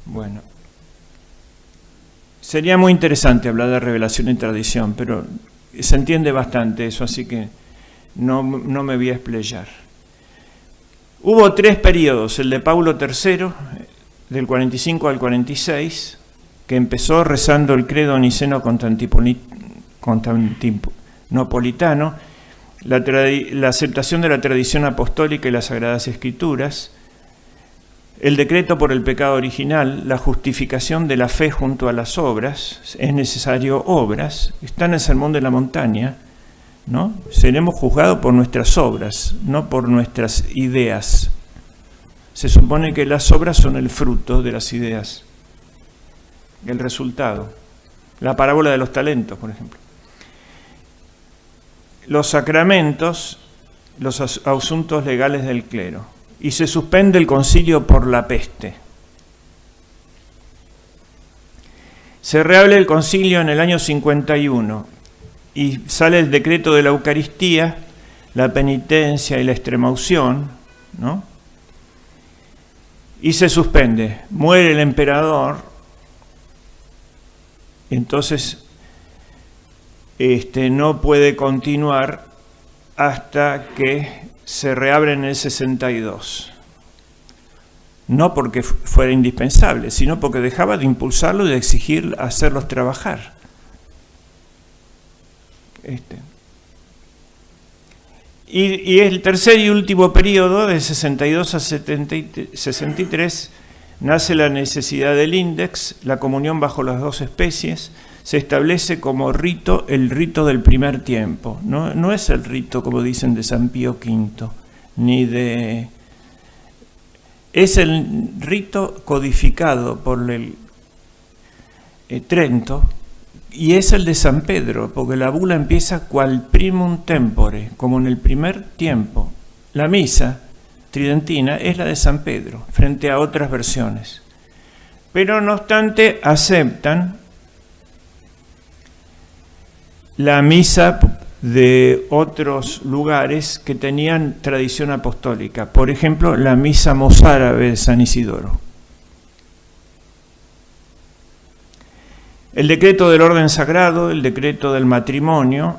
Bueno, sería muy interesante hablar de revelación y tradición, pero se entiende bastante eso, así que no me voy a explayar. Hubo 3 periodos, el de Paulo III, del 45 al 46, que empezó rezando el credo niceno constantinopolitano, la aceptación de la tradición apostólica y las Sagradas Escrituras, el decreto por el pecado original, la justificación de la fe junto a las obras, es necesario obras, está en el Sermón de la Montaña, ¿no? Seremos juzgados por nuestras obras, no por nuestras ideas. Se supone que las obras son el fruto de las ideas, el resultado. La parábola de los talentos, por ejemplo. Los sacramentos, los asuntos legales del clero. Y se suspende el concilio por la peste. Se reabre el concilio en el año 51 y sale el decreto de la Eucaristía, la penitencia y la extremaunción, ¿no? Y se suspende, muere el emperador, entonces no puede continuar hasta que se reabre en el 62. No porque fuera indispensable, sino porque dejaba de impulsarlo y de exigir hacerlos trabajar. Y el tercer y último periodo, de 62 a 63, nace la necesidad del índex, la comunión bajo las dos especies, se establece como rito el rito del primer tiempo. No es el rito, como dicen, de San Pío V, ni de... Es el rito codificado por el Trento, y es el de San Pedro, porque la bula empieza qual primum tempore, como en el primer tiempo. La misa tridentina es la de San Pedro, frente a otras versiones. Pero no obstante, aceptan la misa de otros lugares que tenían tradición apostólica. Por ejemplo, la misa mozárabe de San Isidoro. El decreto del orden sagrado, el decreto del matrimonio,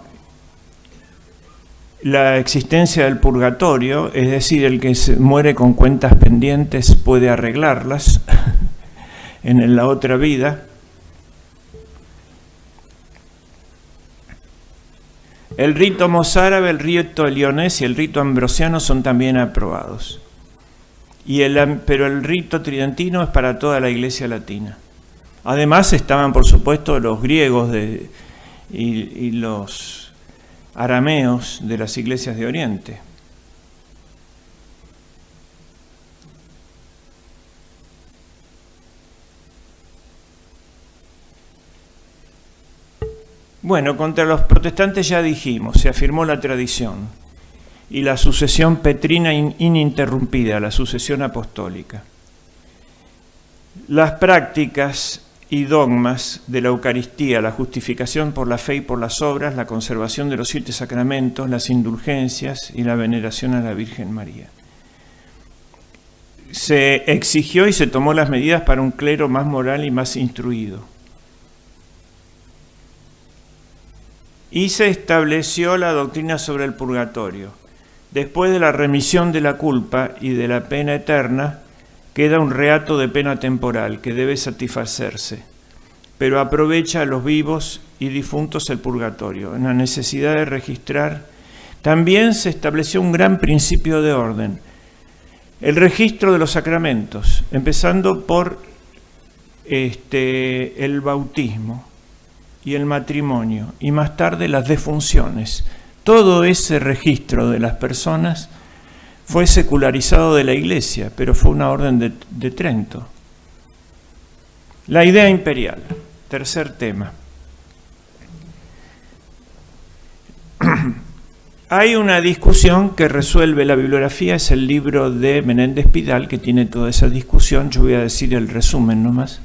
la existencia del purgatorio, es decir, el que se muere con cuentas pendientes puede arreglarlas en la otra vida. El rito mozárabe, el rito leonés y el rito ambrosiano son también aprobados. Pero el rito tridentino es para toda la Iglesia latina. Además estaban, por supuesto, los griegos y los arameos de las iglesias de Oriente. Bueno, contra los protestantes ya dijimos, se afirmó la tradición y la sucesión petrina ininterrumpida, la sucesión apostólica. Las prácticas y dogmas de la Eucaristía, la justificación por la fe y por las obras, la conservación de los 7 sacramentos, las indulgencias y la veneración a la Virgen María. Se exigió y se tomó las medidas para un clero más moral y más instruido. Y se estableció la doctrina sobre el purgatorio. Después de la remisión de la culpa y de la pena eterna, queda un reato de pena temporal que debe satisfacerse, pero aprovecha a los vivos y difuntos el purgatorio. En la necesidad de registrar, también se estableció un gran principio de orden, el registro de los sacramentos, empezando por el bautismo y el matrimonio, y más tarde las defunciones. Todo ese registro de las personas fue secularizado de la Iglesia, pero fue una orden de Trento. La idea imperial, tercer tema. Hay una discusión que resuelve la bibliografía, es el libro de Menéndez Pidal, que tiene toda esa discusión. Yo voy a decir el resumen nomás,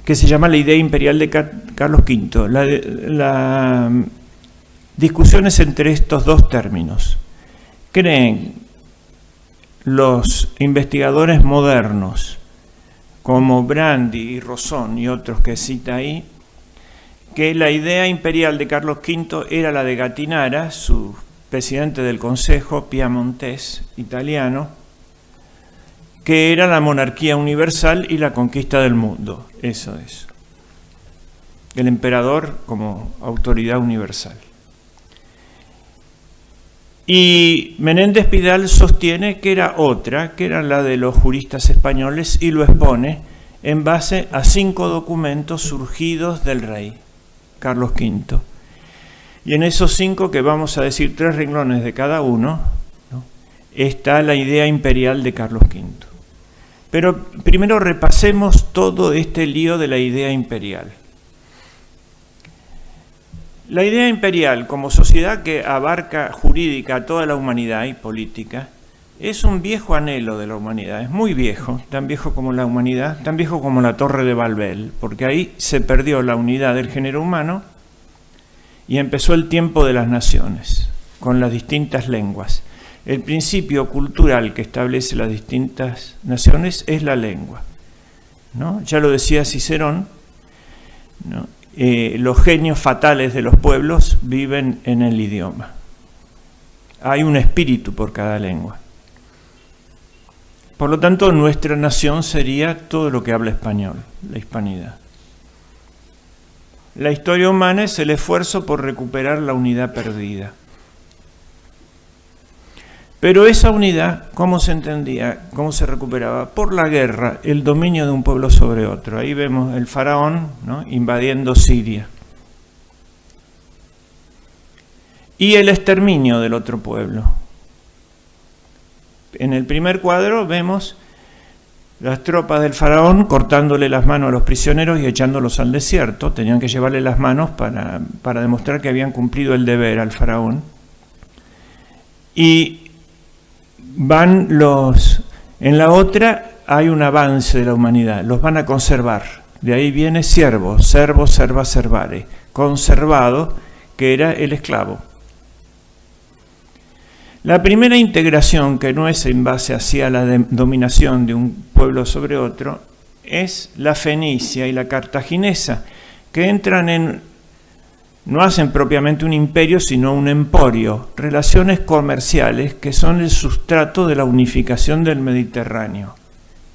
que se llama La idea imperial de Carlos V. La discusión es entre estos dos términos. Creen los investigadores modernos, como Brandi y Rosón y otros que cita ahí, que la idea imperial de Carlos V era la de Gattinara, su presidente del Consejo piamontés italiano, que era la monarquía universal y la conquista del mundo. Eso es. El emperador como autoridad universal. Y Menéndez Pidal sostiene que era otra, que era la de los juristas españoles, y lo expone en base a 5 documentos surgidos del rey, Carlos V. Y en esos 5, que vamos a decir 3 renglones de cada uno, ¿no?, está la idea imperial de Carlos V. Pero primero repasemos todo este lío de la idea imperial. La idea imperial, como sociedad que abarca jurídica a toda la humanidad y política, es un viejo anhelo de la humanidad, es muy viejo, tan viejo como la humanidad, tan viejo como la Torre de Babel, porque ahí se perdió la unidad del género humano y empezó el tiempo de las naciones, con las distintas lenguas. El principio cultural que establece las distintas naciones es la lengua, ¿no? Ya lo decía Cicerón, ¿no? Los genios fatales de los pueblos viven en el idioma. Hay un espíritu por cada lengua. Por lo tanto, nuestra nación sería todo lo que habla español, la hispanidad. La historia humana es el esfuerzo por recuperar la unidad perdida. Pero esa unidad, ¿cómo se entendía? ¿Cómo se recuperaba? Por la guerra, el dominio de un pueblo sobre otro. Ahí vemos el faraón, ¿no?, invadiendo Siria. Y el exterminio del otro pueblo. En el primer cuadro vemos las tropas del faraón cortándole las manos a los prisioneros y echándolos al desierto. Tenían que llevarle las manos para demostrar que habían cumplido el deber al faraón. Y en la otra hay un avance de la humanidad, los van a conservar. De ahí viene servo, serva, servare, conservado, que era el esclavo. La primera integración, que no es en base hacia la dominación de un pueblo sobre otro, es la fenicia y la cartaginesa, que entran no hacen propiamente un imperio, sino un emporio, relaciones comerciales que son el sustrato de la unificación del Mediterráneo.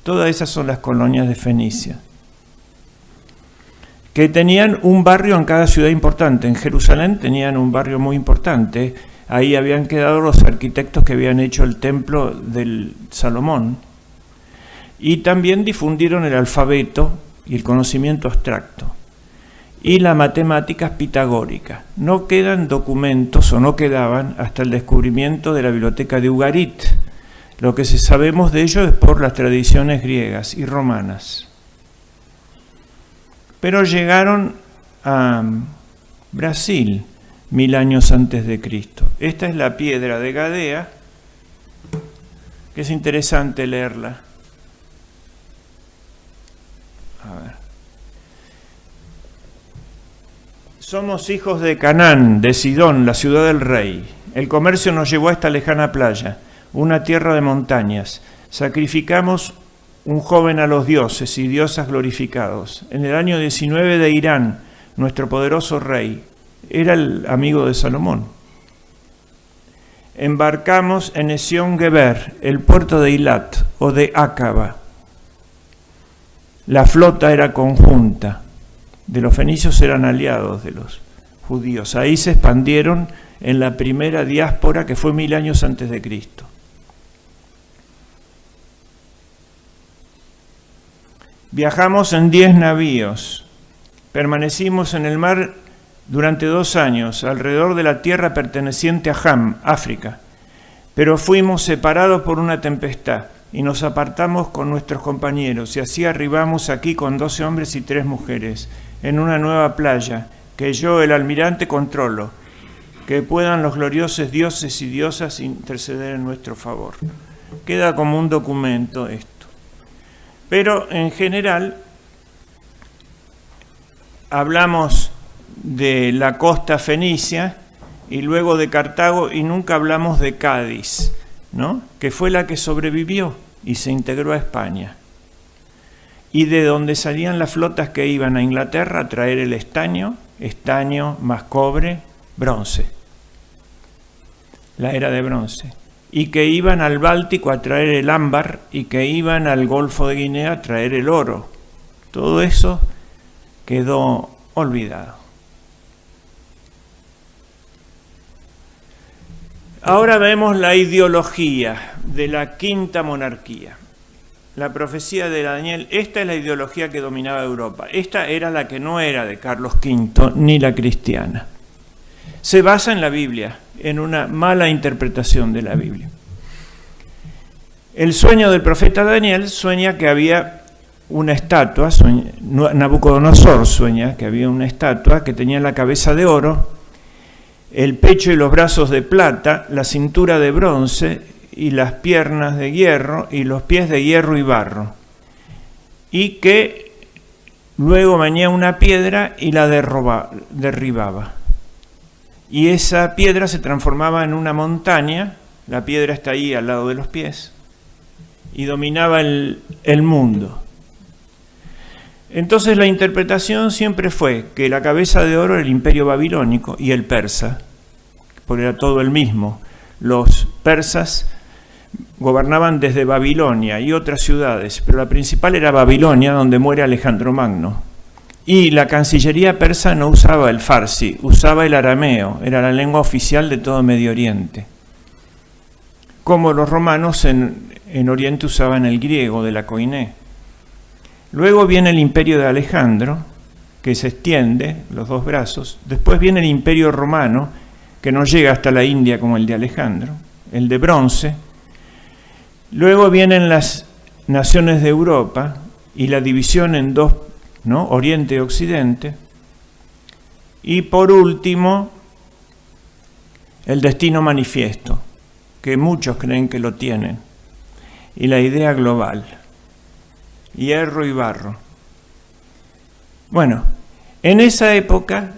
Todas esas son las colonias de Fenicia, que tenían un barrio en cada ciudad importante. En Jerusalén tenían un barrio muy importante. Ahí habían quedado los arquitectos que habían hecho el templo del Salomón. Y también difundieron el alfabeto y el conocimiento abstracto. Y las matemáticas pitagóricas. No quedan documentos, o no quedaban, hasta el descubrimiento de la biblioteca de Ugarit. Lo que sabemos de ello es por las tradiciones griegas y romanas. Pero llegaron a Brasil 1000 años antes de Cristo. Esta es la piedra de Gadea, que es interesante leerla. A ver. Somos hijos de Canaán, de Sidón, la ciudad del rey. El comercio nos llevó a esta lejana playa, una tierra de montañas. Sacrificamos un joven a los dioses y diosas glorificados. En el año 19 de Irán, nuestro poderoso rey era el amigo de Salomón. Embarcamos en Esión Geber, el puerto de Eilat o de Acaba. La flota era conjunta. De los fenicios eran aliados de los judíos. Ahí se expandieron en la primera diáspora, que fue 1000 años antes de Cristo. Viajamos en 10 navíos. Permanecimos en el mar durante 2 años, alrededor de la tierra perteneciente a Ham, África. Pero fuimos separados por una tempestad y nos apartamos con nuestros compañeros, y así arribamos aquí con 12 hombres y 3 mujeres, en una nueva playa, que yo, el almirante, controlo, que puedan los gloriosos dioses y diosas interceder en nuestro favor. Queda como un documento esto. Pero en general hablamos de la costa fenicia y luego de Cartago, y nunca hablamos de Cádiz, ¿no?, que fue la que sobrevivió y se integró a España, y de donde salían las flotas que iban a Inglaterra a traer el estaño más cobre, bronce, la era de bronce, y que iban al Báltico a traer el ámbar, y que iban al Golfo de Guinea a traer el oro. Todo eso quedó olvidado. Ahora vemos la ideología de la quinta monarquía. La profecía de Daniel, esta es la ideología que dominaba Europa. Esta era la que no era de Carlos V, ni la cristiana. Se basa en la Biblia, en una mala interpretación de la Biblia. El sueño del profeta Daniel sueña que había una estatua, Nabucodonosor sueña que había una estatua que tenía la cabeza de oro, el pecho y los brazos de plata, la cintura de bronce y las piernas de hierro y los pies de hierro y barro, y que luego venía una piedra y la derribaba, y esa piedra se transformaba en una montaña. La piedra está ahí al lado de los pies y dominaba el mundo. Entonces la interpretación siempre fue que la cabeza de oro era el imperio babilónico y el persa, porque era todo el mismo. Los persas gobernaban desde Babilonia y otras ciudades, pero la principal era Babilonia, donde muere Alejandro Magno. Y la Cancillería persa no usaba el farsi, usaba el arameo, era la lengua oficial de todo Medio Oriente. Como los romanos en Oriente usaban el griego de la Koiné. Luego viene el imperio de Alejandro, que se extiende, los dos brazos. Después viene el imperio romano, que no llega hasta la India como el de Alejandro, el de bronce. Luego vienen las naciones de Europa y la división en dos, ¿no? Oriente y Occidente. Y por último, el destino manifiesto, que muchos creen que lo tienen, y la idea global, hierro y barro. En esa época,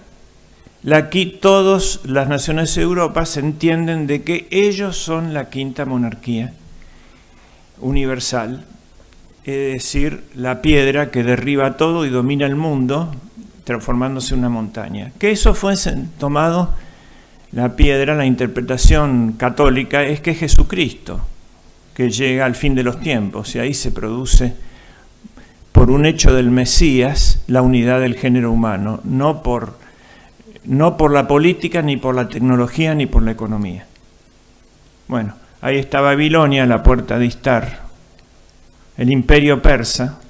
aquí todas las naciones de Europa se entienden de que ellos son la quinta monarquía universal, es decir, la piedra que derriba todo y domina el mundo, transformándose en una montaña. Que eso fue tomado, la piedra, la interpretación católica, es que es Jesucristo, que llega al fin de los tiempos, y ahí se produce, por un hecho del Mesías, la unidad del género humano, no por la política, ni por la tecnología, ni por la economía. Bueno, ahí está Babilonia, la puerta de Istar, el imperio persa.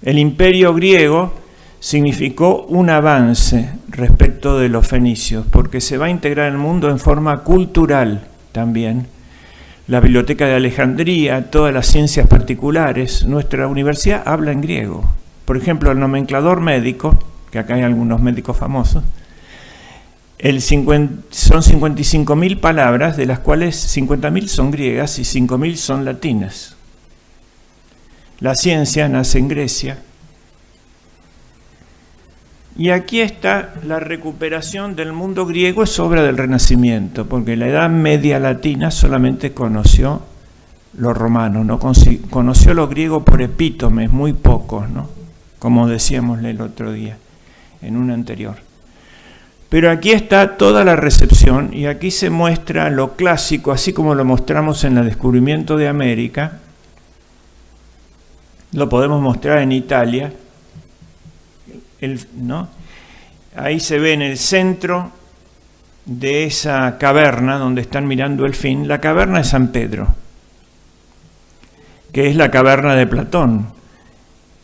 El imperio griego significó un avance respecto de los fenicios, porque se va a integrar el mundo en forma cultural también. La Biblioteca de Alejandría, todas las ciencias particulares, nuestra universidad habla en griego. Por ejemplo, el nomenclador médico, que acá hay algunos médicos famosos, son 55.000 palabras, de las cuales 50.000 son griegas y 5.000 son latinas. La ciencia nace en Grecia. Y aquí está la recuperación del mundo griego, es obra del Renacimiento, porque la Edad Media latina solamente conoció los romanos, no conoció lo griego por epítomes, muy pocos, ¿no? Como decíamos el otro día, en un anterior. Pero aquí está toda la recepción, y aquí se muestra lo clásico, así como lo mostramos en el descubrimiento de América, lo podemos mostrar en Italia, ¿no? Ahí se ve en el centro de esa caverna donde están mirando el fin, la caverna de San Pedro, que es la caverna de Platón,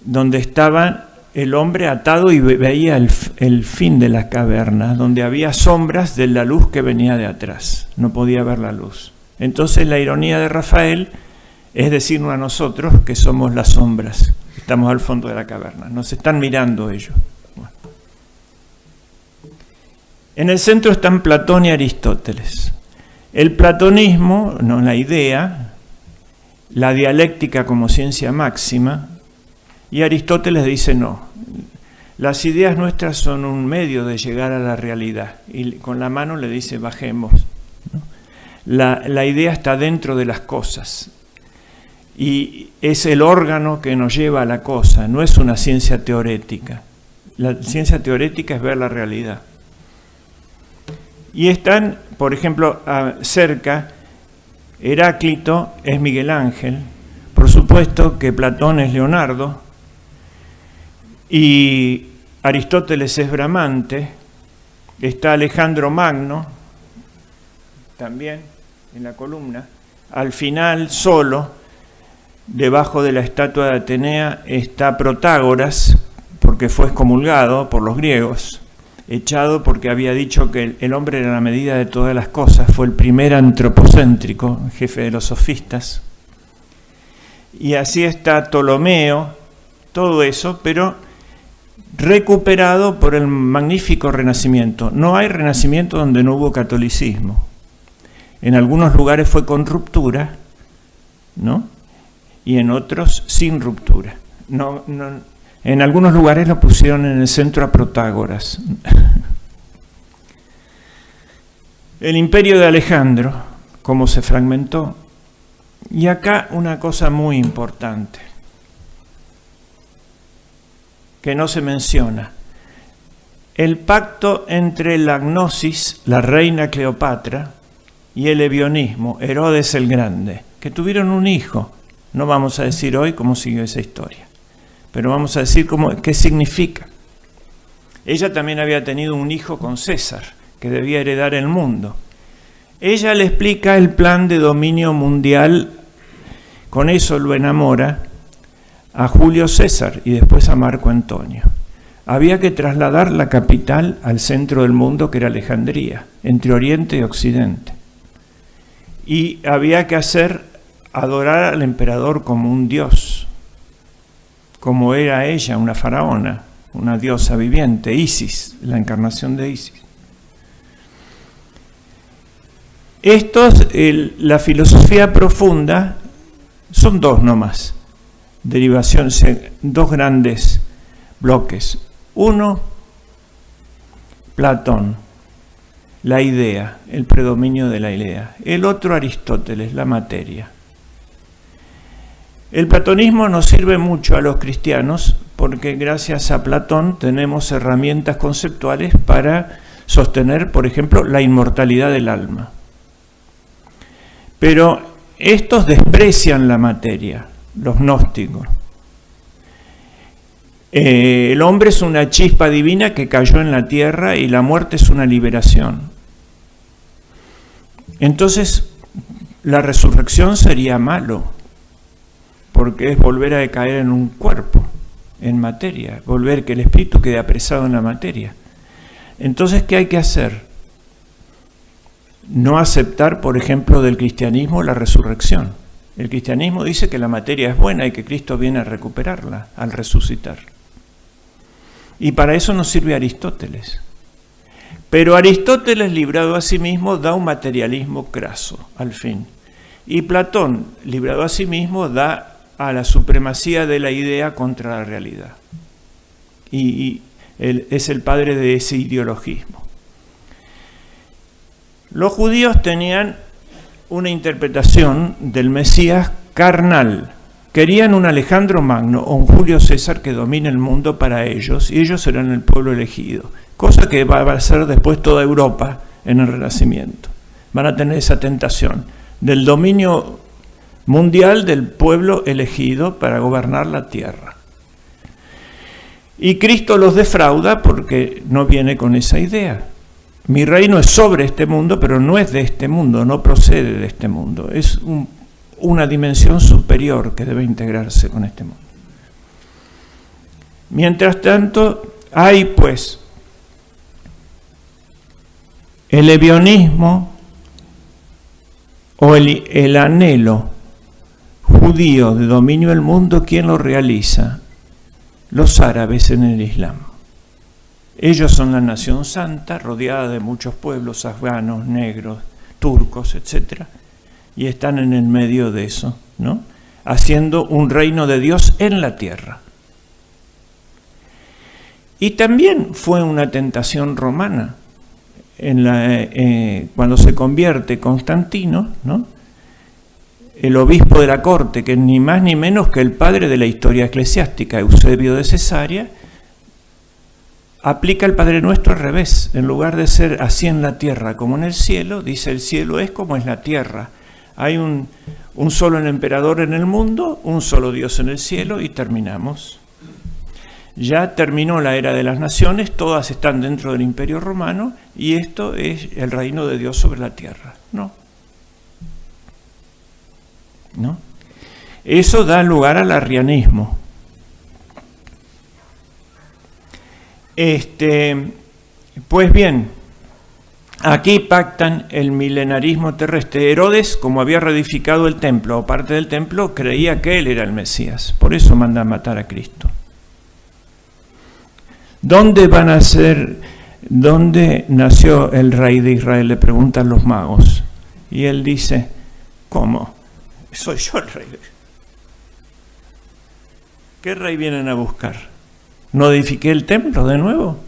donde estaba el hombre atado y veía el fin de la caverna, donde había sombras de la luz que venía de atrás, no podía ver la luz. Entonces la ironía de Rafael es decirnos a nosotros que somos las sombras, estamos al fondo de la caverna, nos están mirando ellos. Bueno. En el centro están Platón y Aristóteles. El platonismo, no, la idea, la dialéctica como ciencia máxima, y Aristóteles dice no, las ideas nuestras son un medio de llegar a la realidad, y con la mano le dice bajemos, ¿no? La idea está dentro de las cosas, y es el órgano que nos lleva a la cosa, no es una ciencia teorética. La ciencia teorética es ver la realidad. Y están, por ejemplo, cerca, Heráclito es Miguel Ángel, por supuesto que Platón es Leonardo, y Aristóteles es Bramante, está Alejandro Magno, también en la columna, al final solo, debajo de la estatua de Atenea está Protágoras, porque fue excomulgado por los griegos, echado porque había dicho que el hombre era la medida de todas las cosas, fue el primer antropocéntrico, jefe de los sofistas. Y así está Ptolomeo, todo eso, pero recuperado por el magnífico Renacimiento. No hay Renacimiento donde no hubo catolicismo. En algunos lugares fue con ruptura, ¿no? Y en otros sin ruptura. En algunos lugares lo pusieron en el centro a Protágoras. El imperio de Alejandro, cómo se fragmentó. Y acá una cosa muy importante, que no se menciona. El pacto entre la gnosis, la reina Cleopatra, y el ebionismo, Herodes el Grande, que tuvieron un hijo. No vamos a decir hoy cómo siguió esa historia. pero vamos a decir qué significa. Ella también había tenido un hijo con César, que debía heredar el mundo. Ella le explica el plan de dominio mundial, con eso lo enamora a Julio César y después a Marco Antonio. Había que trasladar la capital al centro del mundo, que era Alejandría, entre Oriente y Occidente. Y había que adorar al emperador como un dios, como era ella, una faraona, una diosa viviente, Isis, la encarnación de Isis. La filosofía profunda, son dos nomás, derivaciones, dos grandes bloques. Uno, Platón, la idea, el predominio de la idea. El otro, Aristóteles, la materia. El platonismo nos sirve mucho a los cristianos porque gracias a Platón tenemos herramientas conceptuales para sostener, por ejemplo, la inmortalidad del alma. Pero estos desprecian la materia, los gnósticos. El hombre es una chispa divina que cayó en la tierra y la muerte es una liberación. Entonces, la resurrección sería malo, porque es volver a decaer en un cuerpo, en materia, volver que el espíritu quede apresado en la materia. Entonces, ¿qué hay que hacer? No aceptar, por ejemplo, del cristianismo la resurrección. El cristianismo dice que la materia es buena y que Cristo viene a recuperarla al resucitar. Y para eso nos sirve Aristóteles. Pero Aristóteles, librado a sí mismo, da un materialismo craso, al fin. Y Platón, librado a sí mismo, da a la supremacía de la idea contra la realidad. Y él es el padre de ese ideologismo. Los judíos tenían una interpretación del Mesías carnal. Querían un Alejandro Magno o un Julio César que domine el mundo para ellos, y ellos serán el pueblo elegido, cosa que va a ser después toda Europa en el Renacimiento. Van a tener esa tentación del dominio mundial del pueblo elegido para gobernar la tierra. Y Cristo los defrauda porque no viene con esa idea. Mi reino es sobre este mundo, pero no es de este mundo, no procede de este mundo. Es una dimensión superior que debe integrarse con este mundo. Mientras tanto, hay pues el evionismo o el anhelo judío de dominio del mundo. ¿Quién lo realiza? Los árabes en el Islam. Ellos son la nación santa, rodeada de muchos pueblos afganos, negros, turcos, etc. Y están en el medio de eso, ¿no? Haciendo un reino de Dios en la tierra. Y también fue una tentación romana cuando se convierte Constantino, ¿no? El obispo de la corte, que ni más ni menos que el padre de la historia eclesiástica, Eusebio de Cesarea, aplica el Padre Nuestro al revés. En lugar de ser así en la tierra como en el cielo, dice el cielo es como es la tierra. Hay un solo emperador en el mundo, un solo Dios en el cielo y terminamos. Ya terminó la era de las naciones, todas están dentro del Imperio Romano y esto es el reino de Dios sobre la tierra. No. Eso da lugar al arrianismo. Pues bien, aquí pactan el milenarismo terrestre. Herodes, como había reedificado el templo o parte del templo, creía que él era el Mesías. Por eso manda a matar a Cristo. ¿Dónde nació el rey de Israel? Le preguntan los magos. Y él dice, ¿cómo? Soy yo el rey. ¿Qué rey vienen a buscar? ¿No edifiqué el templo de nuevo?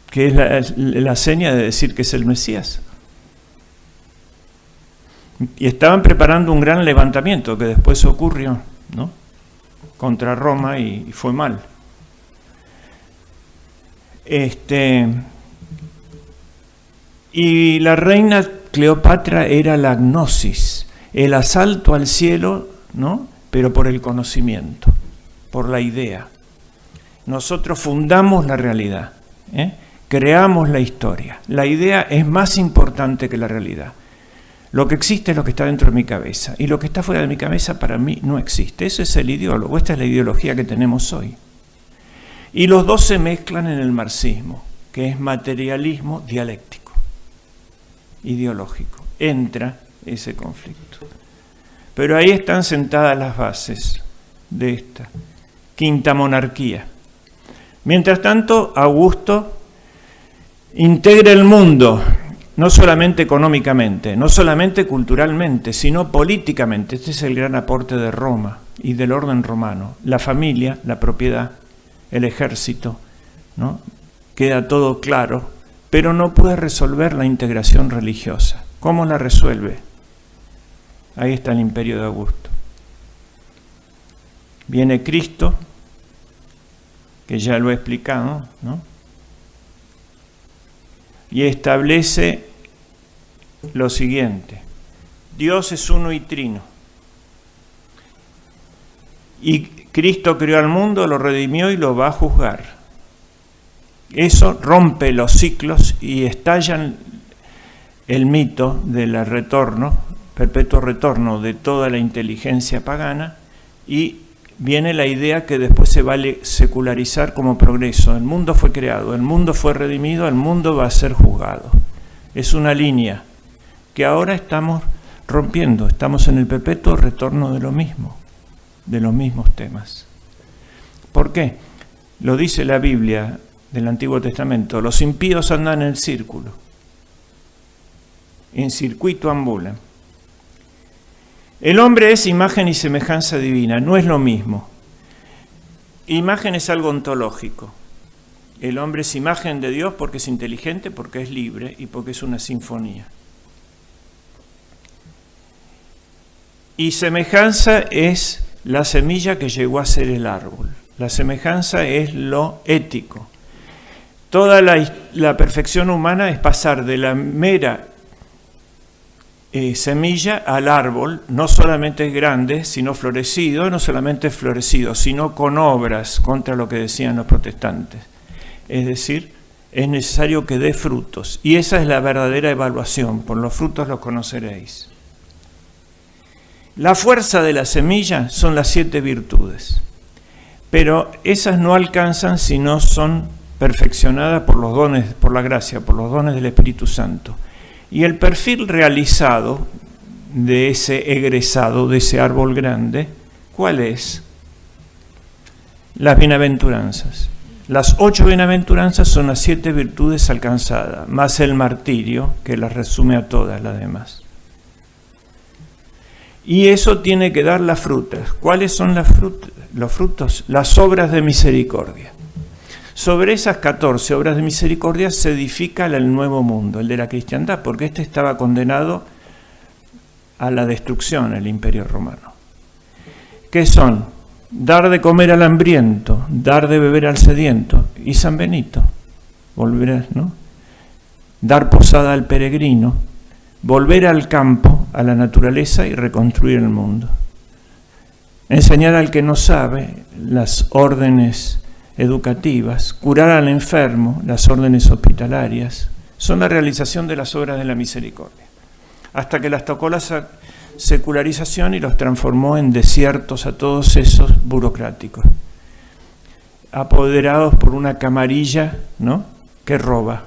Que es la seña de decir que es el Mesías. Y estaban preparando un gran levantamiento que después ocurrió, ¿no? Contra Roma y fue mal. Y la reina Cleopatra era la gnosis, el asalto al cielo, ¿no? Pero por el conocimiento. por la idea. Nosotros fundamos la realidad, creamos la historia. La idea es más importante que la realidad. Lo que existe es lo que está dentro de mi cabeza, y lo que está fuera de mi cabeza para mí no existe. Ese es el ideólogo, esta es la ideología que tenemos hoy. Y los dos se mezclan en el marxismo, que es materialismo dialéctico, ideológico. Entra ese conflicto. Pero ahí están sentadas las bases de esta quinta monarquía. Mientras tanto, Augusto integra el mundo, no solamente económicamente, no solamente culturalmente, sino políticamente. Este es el gran aporte de Roma y del orden romano. La familia, la propiedad, el ejército, ¿no? Queda todo claro, pero no puede resolver la integración religiosa. ¿Cómo la resuelve? Ahí está el imperio de Augusto. Viene Cristo, que ya lo he explicado, ¿no? Y establece lo siguiente: Dios es uno y trino. Y Cristo creó al mundo, lo redimió y lo va a juzgar. Eso rompe los ciclos y estalla el mito del retorno, perpetuo retorno de toda la inteligencia pagana, y viene la idea que después se va a secularizar como progreso. El mundo fue creado, el mundo fue redimido, el mundo va a ser juzgado. Es una línea que ahora estamos rompiendo, estamos en el perpetuo retorno de lo mismo, de los mismos temas. ¿Por qué? Lo dice la Biblia del Antiguo Testamento: los impíos andan en círculo, en circuito ambulan. El hombre es imagen y semejanza divina, no es lo mismo. Imagen es algo ontológico. El hombre es imagen de Dios porque es inteligente, porque es libre y porque es una sinfonía. Y semejanza es la semilla que llegó a ser el árbol. La semejanza es lo ético. Toda la perfección humana es pasar de la mera semilla al árbol, no solamente grande, sino florecido, no solamente florecido, sino con obras, contra lo que decían los protestantes. Es decir, es necesario que dé frutos, y esa es la verdadera evaluación: por los frutos los conoceréis. La fuerza de la semilla son las 7 virtudes, pero esas no alcanzan si no son perfeccionadas por los dones, por la gracia, por los dones del Espíritu Santo. Y el perfil realizado de ese egresado, de ese árbol grande, ¿cuál es? Las bienaventuranzas. Las 8 bienaventuranzas son las 7 virtudes alcanzadas, más el martirio, que las resume a todas las demás. Y eso tiene que dar las frutas. ¿Cuáles son los frutos? Las obras de misericordia. Sobre esas 14 obras de misericordia se edifica el nuevo mundo, el de la cristiandad, porque este estaba condenado a la destrucción, el imperio romano. ¿Qué son? Dar de comer al hambriento, dar de beber al sediento, y San Benito, volver, ¿no? Dar posada al peregrino, volver al campo, a la naturaleza y reconstruir el mundo. Enseñar al que no sabe las órdenes educativas, curar al enfermo, las órdenes hospitalarias, son la realización de las obras de la misericordia, hasta que las tocó la secularización y los transformó en desiertos a todos esos burocráticos, apoderados por una camarilla, ¿no?, que roba,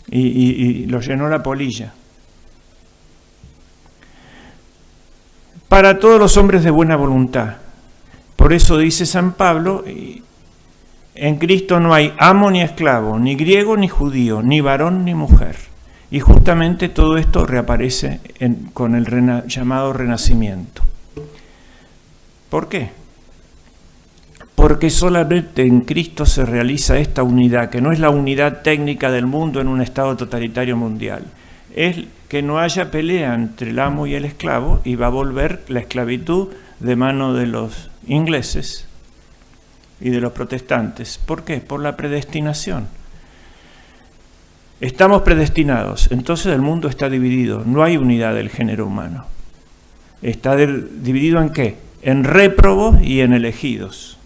y los llenó la polilla. Para todos los hombres de buena voluntad. Por eso dice San Pablo: en Cristo no hay amo ni esclavo, ni griego ni judío, ni varón ni mujer. Y justamente todo esto reaparece con el llamado Renacimiento. ¿Por qué? Porque solamente en Cristo se realiza esta unidad, que no es la unidad técnica del mundo en un estado totalitario mundial. Es que no haya pelea entre el amo y el esclavo, y va a volver la esclavitud de mano de los ingleses y de los protestantes. ¿Por qué? Por la predestinación. Estamos predestinados, entonces el mundo está dividido, no hay unidad del género humano. ¿Está dividido en qué? en réprobos y en elegidos.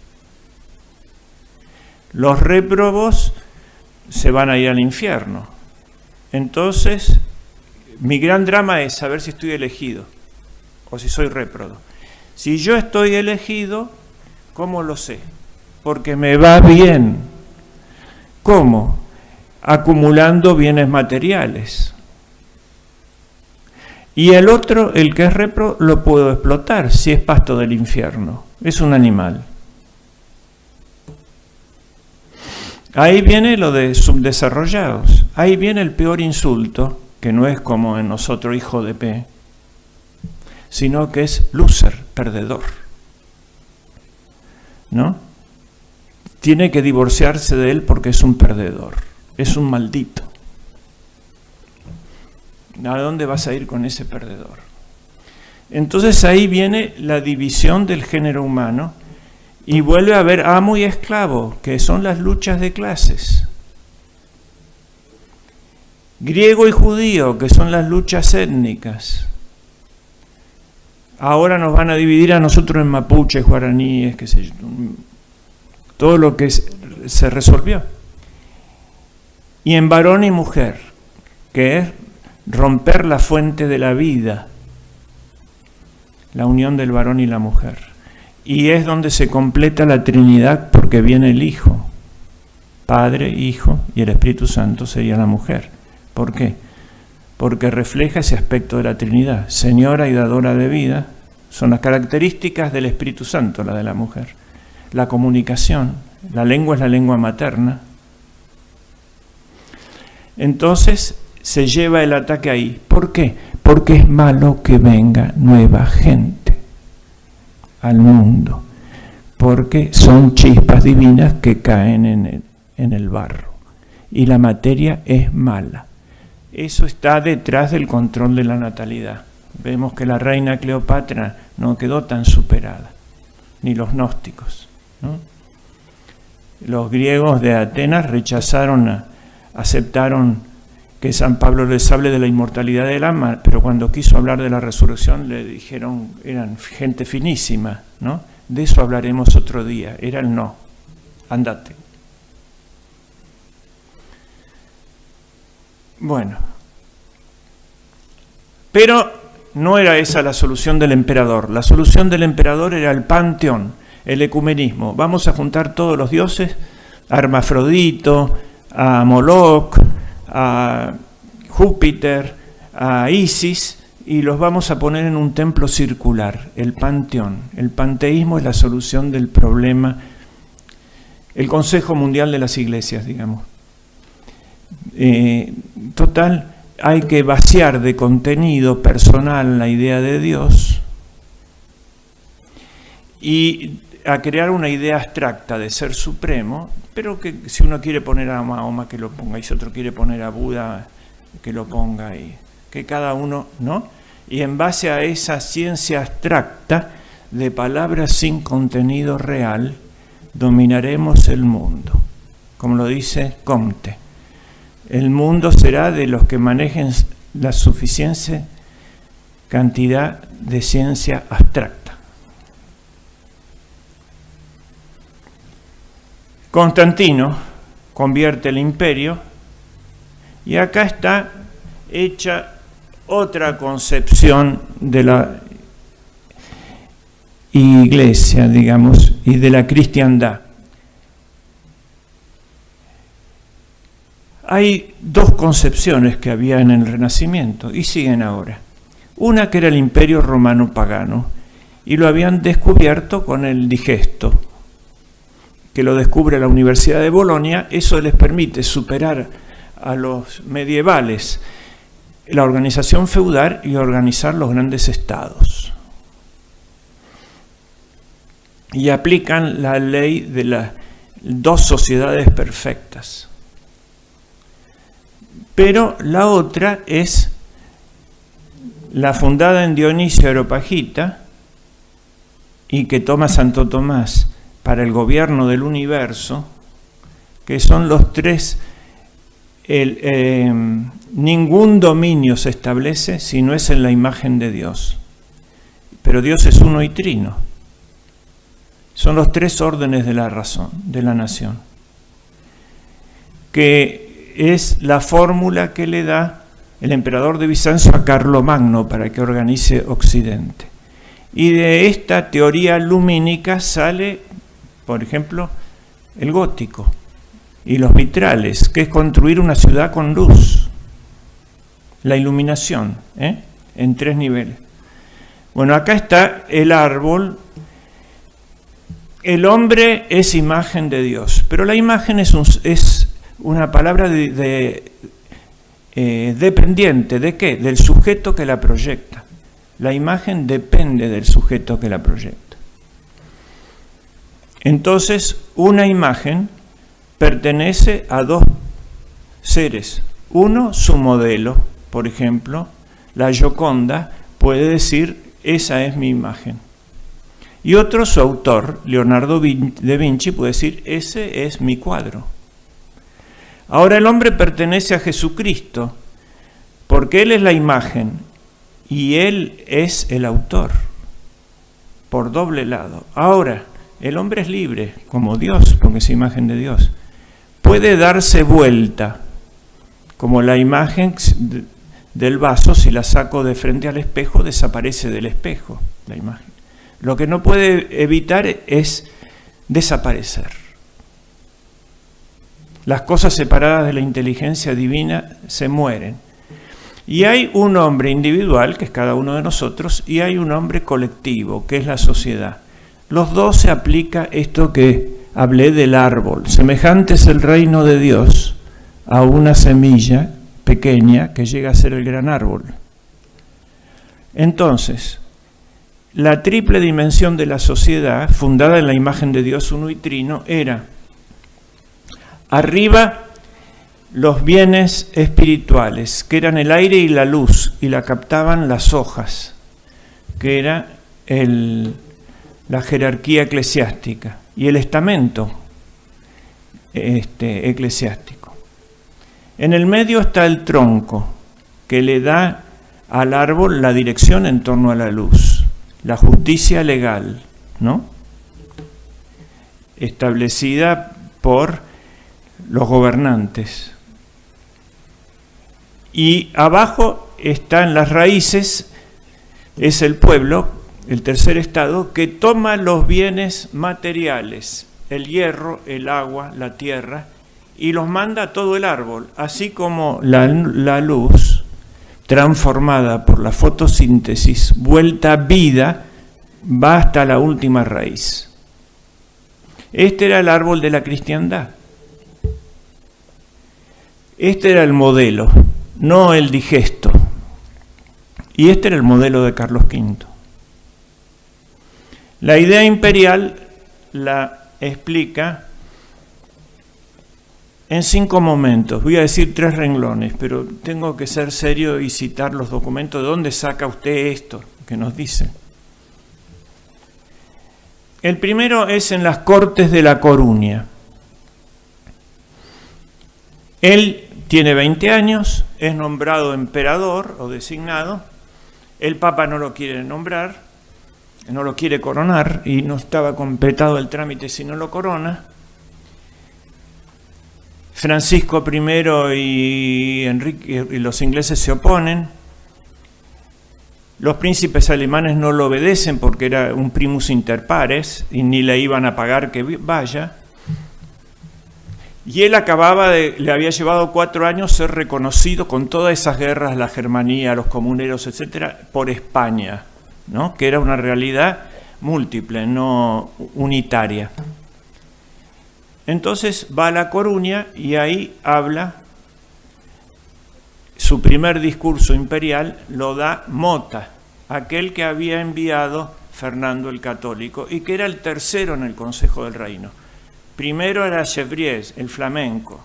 Los réprobos se van a ir al infierno. Entonces, mi gran drama es saber si estoy elegido o si soy réprobo. Si yo estoy elegido, ¿cómo lo sé? Porque me va bien. ¿Cómo? Acumulando bienes materiales. Y el otro, el que es réprobo, lo puedo explotar si es pasto del infierno. Es un animal. Ahí viene lo de subdesarrollados. Ahí viene el peor insulto, que no es como en nosotros, hijo de P, sino que es loser, perdedor. ¿No? Tiene que divorciarse de él porque es un perdedor, es un maldito. ¿A dónde vas a ir con ese perdedor? Entonces ahí viene la división del género humano y vuelve a haber amo y esclavo, que son las luchas de clases. Griego y judío, que son las luchas étnicas. Ahora nos van a dividir a nosotros en mapuches, guaraníes, qué sé yo. Todo lo que se resolvió. Y en varón y mujer, que es romper la fuente de la vida, la unión del varón y la mujer. Y es donde se completa la Trinidad porque viene el Hijo, Padre, Hijo y el Espíritu Santo sería la mujer. ¿Por qué? Porque refleja ese aspecto de la Trinidad. Señora y dadora de vida son las características del Espíritu Santo, la de la mujer. La comunicación, la lengua es la lengua materna. Entonces se lleva el ataque ahí. ¿Por qué? Porque es malo que venga nueva gente al mundo. Porque son chispas divinas que caen en el barro. Y la materia es mala. Eso está detrás del control de la natalidad. Vemos que la reina Cleopatra no quedó tan superada, ni los gnósticos, ¿no? Los griegos de Atenas aceptaron que San Pablo les hable de la inmortalidad del alma, pero cuando quiso hablar de la resurrección le dijeron, eran gente finísima, ¿no? De eso hablaremos otro día. Era el no, andate. Bueno, pero no era esa la solución del emperador. La solución del emperador era el panteón, el ecumenismo. Vamos a juntar todos los dioses, a Hermafrodito, a Moloch, a Júpiter, a Isis, y los vamos a poner en un templo circular, el panteón. El panteísmo es la solución del problema, el Consejo Mundial de las Iglesias, digamos. Total, hay que vaciar de contenido personal la idea de Dios y a crear una idea abstracta de ser supremo, pero que si uno quiere poner a Mahoma que lo ponga, y si otro quiere poner a Buda que lo ponga, y que cada uno, ¿no? Y en base a esa ciencia abstracta de palabras sin contenido real, dominaremos el mundo, como lo dice Comte. El mundo será de los que manejen la suficiente cantidad de ciencia abstracta. Constantino convierte el imperio y acá está hecha otra concepción de la iglesia, digamos, y de la cristiandad. Hay dos concepciones que había en el Renacimiento y siguen ahora. Una que era el Imperio Romano Pagano y lo habían descubierto con el digesto, que lo descubre la Universidad de Bolonia. Eso les permite superar a los medievales la organización feudal y organizar los grandes estados. Y aplican la ley de las dos sociedades perfectas. Pero la otra es la fundada en Dionisio Areopagita y que toma Santo Tomás para el gobierno del universo, que son los tres. Ningún dominio se establece si no es en la imagen de Dios. Pero Dios es uno y trino. Son los 3 órdenes de la razón, de la nación, que es la fórmula que le da el emperador de Bizancio a Carlomagno para que organice Occidente. Y de esta teoría lumínica sale, por ejemplo, el gótico y los vitrales, que es construir una ciudad con luz, la iluminación, en 3 niveles. Bueno, acá está el árbol. El hombre es imagen de Dios, pero la imagen es una palabra dependiente. ¿De qué? Del sujeto que la proyecta. La imagen depende del sujeto que la proyecta. Entonces, una imagen pertenece a 2 seres. Uno, su modelo, por ejemplo, la Gioconda puede decir, esa es mi imagen. Y otro, su autor, Leonardo da Vinci, puede decir, ese es mi cuadro. Ahora el hombre pertenece a Jesucristo, porque Él es la imagen y Él es el autor, por doble lado. Ahora, el hombre es libre, como Dios, porque es imagen de Dios. Puede darse vuelta, como la imagen del vaso, si la saco de frente al espejo, desaparece del espejo la imagen. Lo que no puede evitar es desaparecer. Las cosas separadas de la inteligencia divina se mueren. Y hay un hombre individual, que es cada uno de nosotros, y hay un hombre colectivo, que es la sociedad. Los dos se aplica esto que hablé del árbol. Semejante es el reino de Dios a una semilla pequeña que llega a ser el gran árbol. Entonces, la triple dimensión de la sociedad, fundada en la imagen de Dios uno y trino, era arriba los bienes espirituales, que eran el aire y la luz, y la captaban las hojas, que era la jerarquía eclesiástica, y el estamento eclesiástico. En el medio está el tronco, que le da al árbol la dirección en torno a la luz, la justicia legal, ¿no? Establecida por los gobernantes. Y abajo están las raíces, es el pueblo, el tercer estado, que toma los bienes materiales, el hierro, el agua, la tierra, y los manda a todo el árbol, así como la luz, transformada por la fotosíntesis, vuelta a vida, va hasta la última raíz. Este era el árbol de la cristiandad. Este era el modelo, no el digesto. Y este era el modelo de Carlos V. La idea imperial la explica en 5 momentos. Voy a decir 3 renglones, pero tengo que ser serio y citar los documentos. ¿De dónde saca usted esto que nos dice? El primero es en las Cortes de La Coruña. Él tiene 20 años, es nombrado emperador o designado. El Papa no lo quiere nombrar, no lo quiere coronar y no estaba completado el trámite si no lo corona. Francisco I y Enrique y los ingleses se oponen. Los príncipes alemanes no lo obedecen porque era un primus inter pares y ni le iban a pagar que vaya. Y él le había llevado 4 años ser reconocido con todas esas guerras, la Germanía, los comuneros, etcétera, por España, ¿no? Que era una realidad múltiple, no unitaria. Entonces va a La Coruña y ahí habla, su primer discurso imperial lo da Mota, aquel que había enviado Fernando el Católico y que era el tercero en el Consejo del Reino. Primero era Chevrier, el flamenco.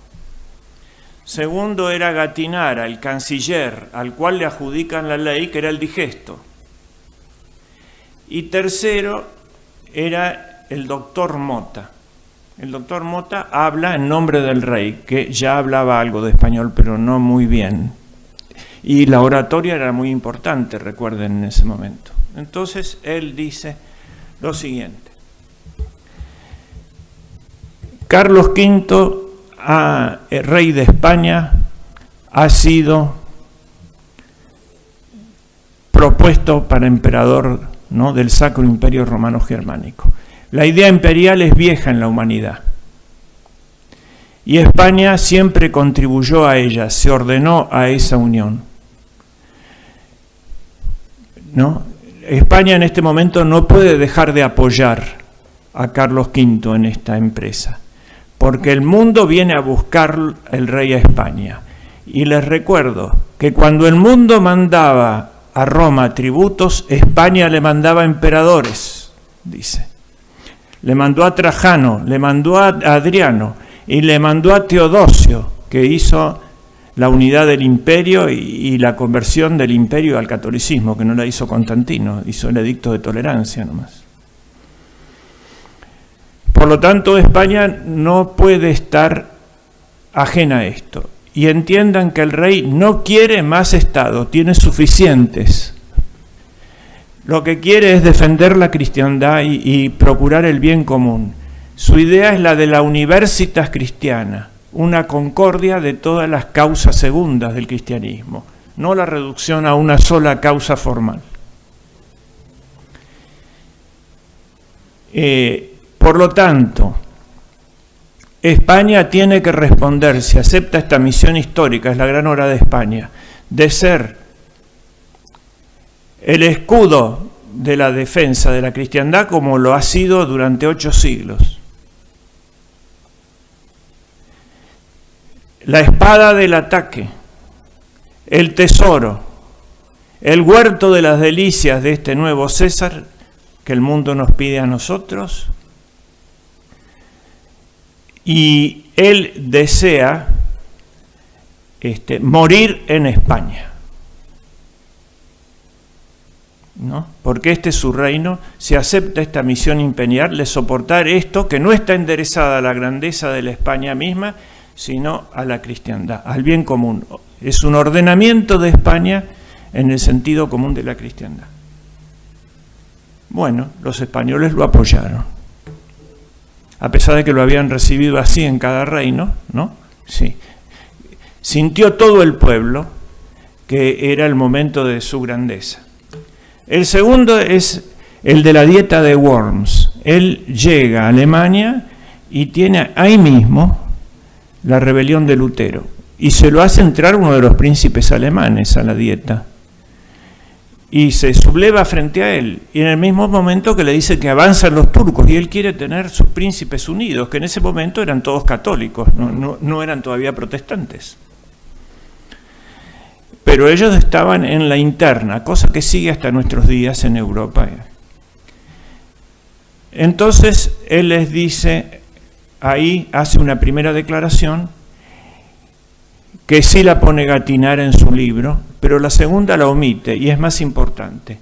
Segundo era Gattinara, el canciller, al cual le adjudican la ley, que era el digesto. Y tercero era el doctor Mota. El doctor Mota habla en nombre del rey, que ya hablaba algo de español, pero no muy bien. Y la oratoria era muy importante, recuerden, en ese momento. Entonces él dice lo siguiente: Carlos V, rey de España, ha sido propuesto para emperador, ¿no?, del Sacro Imperio Romano Germánico. La idea imperial es vieja en la humanidad y España siempre contribuyó a ella, se ordenó a esa unión, ¿no? España en este momento no puede dejar de apoyar a Carlos V en esta empresa, porque el mundo viene a buscar el rey a España. Y les recuerdo que cuando el mundo mandaba a Roma tributos, España le mandaba emperadores, dice. Le mandó a Trajano, le mandó a Adriano y le mandó a Teodosio, que hizo la unidad del imperio y la conversión del imperio al catolicismo, que no la hizo Constantino, hizo el edicto de tolerancia nomás. Por lo tanto, España no puede estar ajena a esto. Y entiendan que el rey no quiere más Estado, tiene suficientes. Lo que quiere es defender la cristiandad y procurar el bien común. Su idea es la de la Universitas Cristiana, una concordia de todas las causas segundas del cristianismo, no la reducción a una sola causa formal. Por lo tanto, España tiene que responder, si acepta esta misión histórica, es la gran hora de España, de ser el escudo de la defensa de la cristiandad como lo ha sido durante 8 siglos. La espada del ataque, el tesoro, el huerto de las delicias de este nuevo César que el mundo nos pide a nosotros. Y él desea morir en España, ¿no? Porque este es su reino. Si acepta esta misión imperial, de soportar esto, que no está enderezada a la grandeza de la España misma, sino a la cristiandad, al bien común. Es un ordenamiento de España en el sentido común de la cristiandad. Bueno, los españoles lo apoyaron, a pesar de que lo habían recibido así en cada reino, ¿no? Sí. Sintió todo el pueblo que era el momento de su grandeza. El segundo es el de la dieta de Worms. Él llega a Alemania y tiene ahí mismo la rebelión de Lutero, y se lo hace entrar uno de los príncipes alemanes a la dieta, y se subleva frente a él, y en el mismo momento que le dice que avanzan los turcos, y él quiere tener sus príncipes unidos, que en ese momento eran todos católicos, no eran todavía protestantes. Pero ellos estaban en la interna, cosa que sigue hasta nuestros días en Europa. Entonces él les dice, ahí hace una primera declaración, que sí la pone Gattinara en su libro, pero la segunda la omite y es más importante.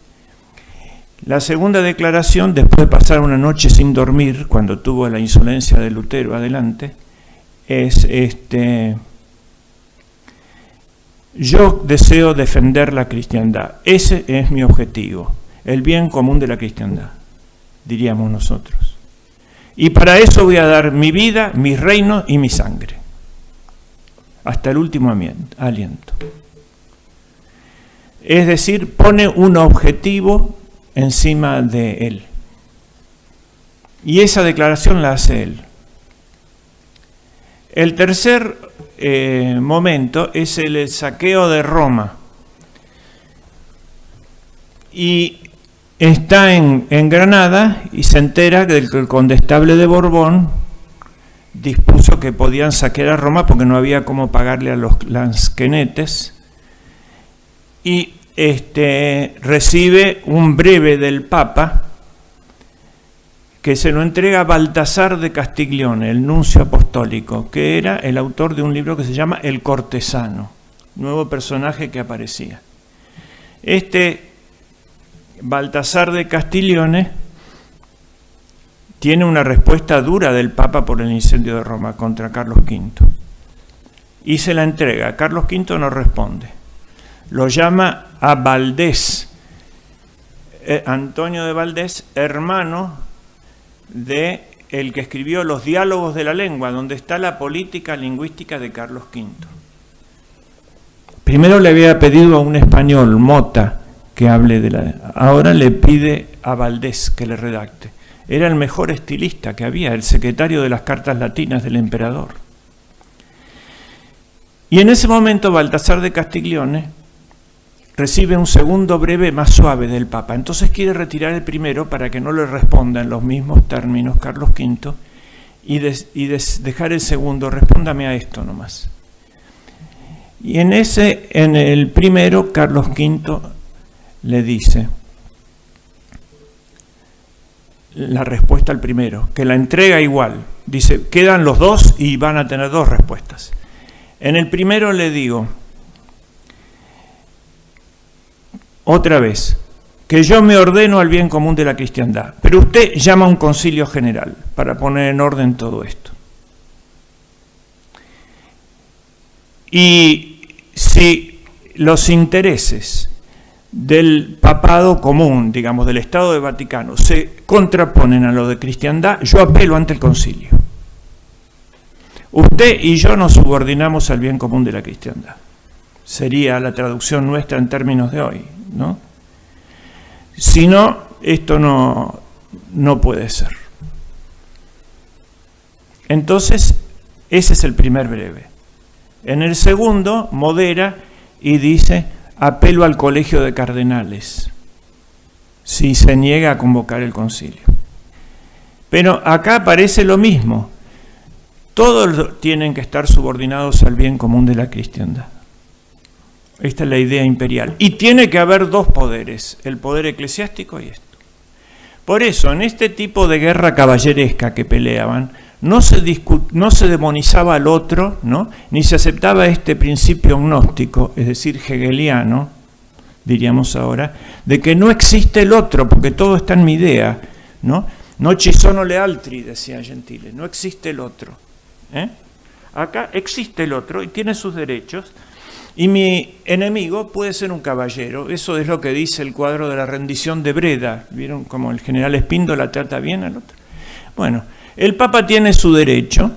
La segunda declaración, después de pasar una noche sin dormir, cuando tuvo la insolencia de Lutero adelante, es yo deseo defender la cristiandad. Ese es mi objetivo, el bien común de la cristiandad, diríamos nosotros. Y para eso voy a dar mi vida, mi reino y mi sangre, hasta el último aliento. Es decir, pone un objetivo encima de él. Y esa declaración la hace él. El tercer momento es el saqueo de Roma. Y está en Granada y se entera que el condestable de Borbón dispuso que podían saquear a Roma porque no había cómo pagarle a los lansquenetes, y recibe un breve del Papa que se lo entrega a Baltasar de Castiglione, el nuncio apostólico, que era el autor de un libro que se llama El Cortesano, nuevo personaje que aparecía. Baltasar de Castiglione tiene una respuesta dura del Papa por el incendio de Roma contra Carlos V y se la entrega. Carlos V no responde, lo llama a Valdés, Antonio de Valdés, hermano de el que escribió Los diálogos de la lengua, donde está la política lingüística de Carlos V. Primero le había pedido a un español, Mota, que hable de la... Ahora le pide a Valdés que le redacte. Era el mejor estilista que había, el secretario de las cartas latinas del emperador. Y en ese momento Baltasar de Castiglione recibe un segundo breve más suave del Papa. Entonces quiere retirar el primero para que no le responda en los mismos términos Carlos V y dejar el segundo, respóndame a esto nomás. Y en el primero, Carlos V le dice la respuesta al primero, que la entrega igual. Dice, quedan los dos y van a tener dos respuestas. En el primero le digo, otra vez, que yo me ordeno al bien común de la cristiandad, pero usted llama a un concilio general para poner en orden todo esto. Y si los intereses del papado común, digamos, del Estado de Vaticano, se contraponen a lo de cristiandad, yo apelo ante el concilio. Usted y yo nos subordinamos al bien común de la cristiandad. Sería la traducción nuestra en términos de hoy, ¿no? Si no, esto no puede ser. Entonces, ese es el primer breve. En el segundo, modera y dice, apelo al colegio de cardenales, si se niega a convocar el concilio. Pero acá aparece lo mismo. Todos tienen que estar subordinados al bien común de la cristiandad. Esta es la idea imperial. Y tiene que haber dos poderes, el poder eclesiástico y esto. Por eso, en este tipo de guerra caballeresca que peleaban, no se demonizaba al otro, ¿no? Ni se aceptaba este principio gnóstico, es decir, hegeliano, diríamos ahora, de que no existe el otro, porque todo está en mi idea, ¿no? No ci sono le altri, decía Gentile, no existe el otro. Acá existe el otro y tiene sus derechos, y mi enemigo puede ser un caballero. Eso es lo que dice el cuadro de la rendición de Breda. ¿Vieron cómo el general Espíndola trata bien al otro? Bueno, el Papa tiene su derecho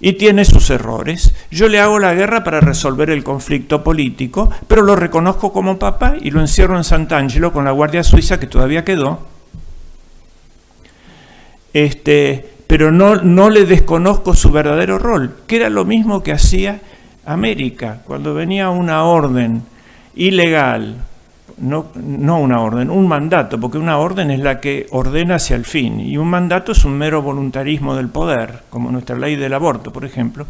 y tiene sus errores. Yo le hago la guerra para resolver el conflicto político, pero lo reconozco como Papa y lo encierro en Sant'Angelo con la Guardia Suiza que todavía quedó. Pero no le desconozco su verdadero rol, que era lo mismo que hacía América. Cuando venía una orden ilegal, no una orden, un mandato, porque una orden es la que ordena hacia el fin, y un mandato es un mero voluntarismo del poder, como nuestra ley del aborto, por ejemplo.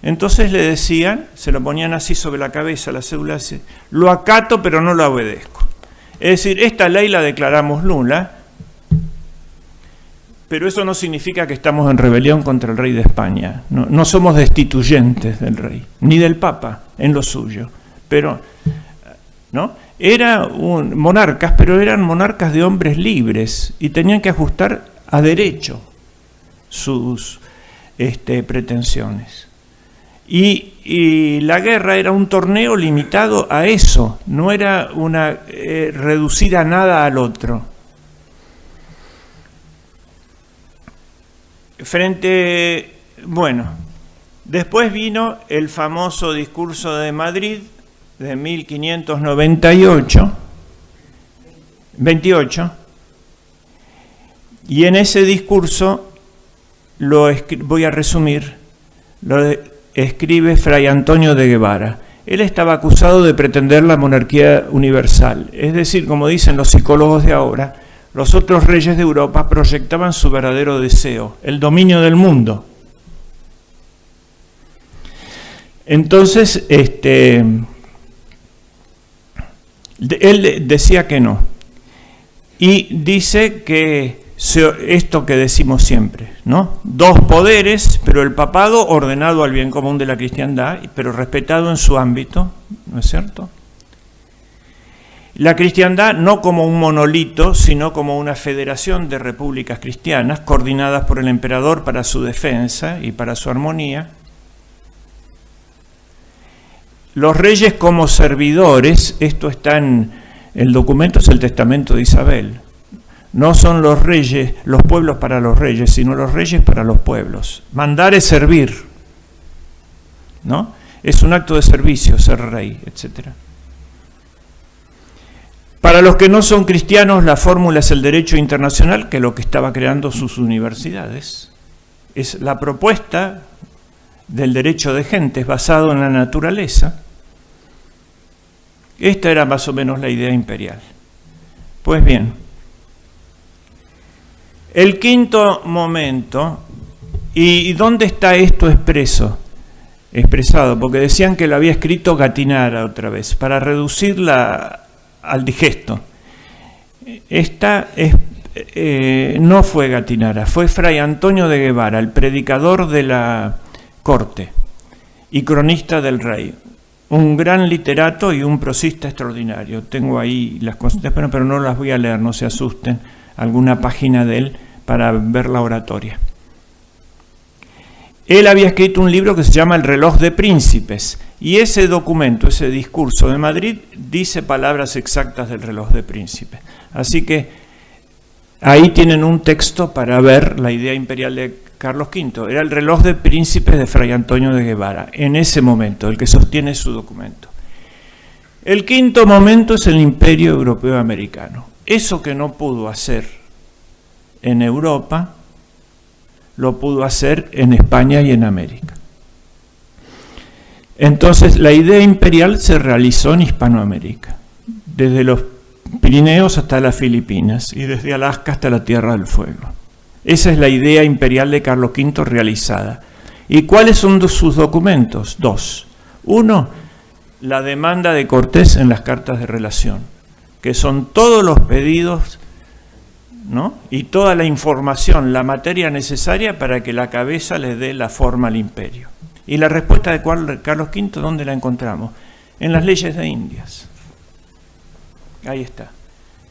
Entonces le decían, se lo ponían así sobre la cabeza, la cédula, lo acato pero no lo obedezco. Es decir, esta ley la declaramos nula, pero eso no significa que estamos en rebelión contra el rey de España. No somos destituyentes del rey, ni del Papa en lo suyo. Pero, ¿no? Monarcas, pero eran monarcas de hombres libres y tenían que ajustar a derecho sus pretensiones. Y la guerra era un torneo limitado a eso, no era reducir a nada al otro. Después vino el famoso discurso de Madrid de 1598, y en ese discurso, voy a resumir, lo escribe Fray Antonio de Guevara. Él estaba acusado de pretender la monarquía universal, es decir, como dicen los psicólogos de ahora, los otros reyes de Europa proyectaban su verdadero deseo, el dominio del mundo. Entonces, él decía que no. Y dice que esto que decimos siempre, ¿no? Dos poderes, pero el papado ordenado al bien común de la cristiandad, pero respetado en su ámbito, ¿no es cierto? La cristiandad no como un monolito, sino como una federación de repúblicas cristianas coordinadas por el emperador para su defensa y para su armonía. Los reyes como servidores, esto está en el documento, es el testamento de Isabel. No son los reyes, los pueblos para los reyes, sino los reyes para los pueblos. Mandar es servir, ¿no? Es un acto de servicio ser rey, etc. Para los que no son cristianos, la fórmula es el derecho internacional, que es lo que estaba creando sus universidades. Es la propuesta del derecho de gentes basado en la naturaleza. Esta era más o menos la idea imperial. Pues bien, el quinto momento, ¿y dónde está esto expresado? Porque decían que lo había escrito Gattinara otra vez, para reducirla al digesto. Esta no fue Gattinara, fue Fray Antonio de Guevara, el predicador de la corte y cronista del rey. Un gran literato y un prosista extraordinario. Tengo ahí las consultas, pero no las voy a leer, no se asusten, alguna página de él para ver la oratoria. Él había escrito un libro que se llama El reloj de príncipes, y ese documento, ese discurso de Madrid, dice palabras exactas del reloj de príncipes. Así que ahí tienen un texto para ver la idea imperial de Carlos V. Era el reloj de príncipes de Fray Antonio de Guevara, en ese momento, el que sostiene su documento. El quinto momento es el imperio europeo americano. Eso que no pudo hacer en Europa, lo pudo hacer en España y en América. Entonces, la idea imperial se realizó en Hispanoamérica, desde los Pirineos hasta las Filipinas y desde Alaska hasta la Tierra del Fuego. Esa es la idea imperial de Carlos V realizada. ¿Y cuáles son sus documentos? Dos. Uno, la demanda de Cortés en las cartas de relación, que son todos los pedidos, ¿no? Y toda la información, la materia necesaria para que la cabeza le dé la forma al imperio. Y la respuesta de Carlos V, ¿dónde la encontramos? En las leyes de Indias. Ahí está,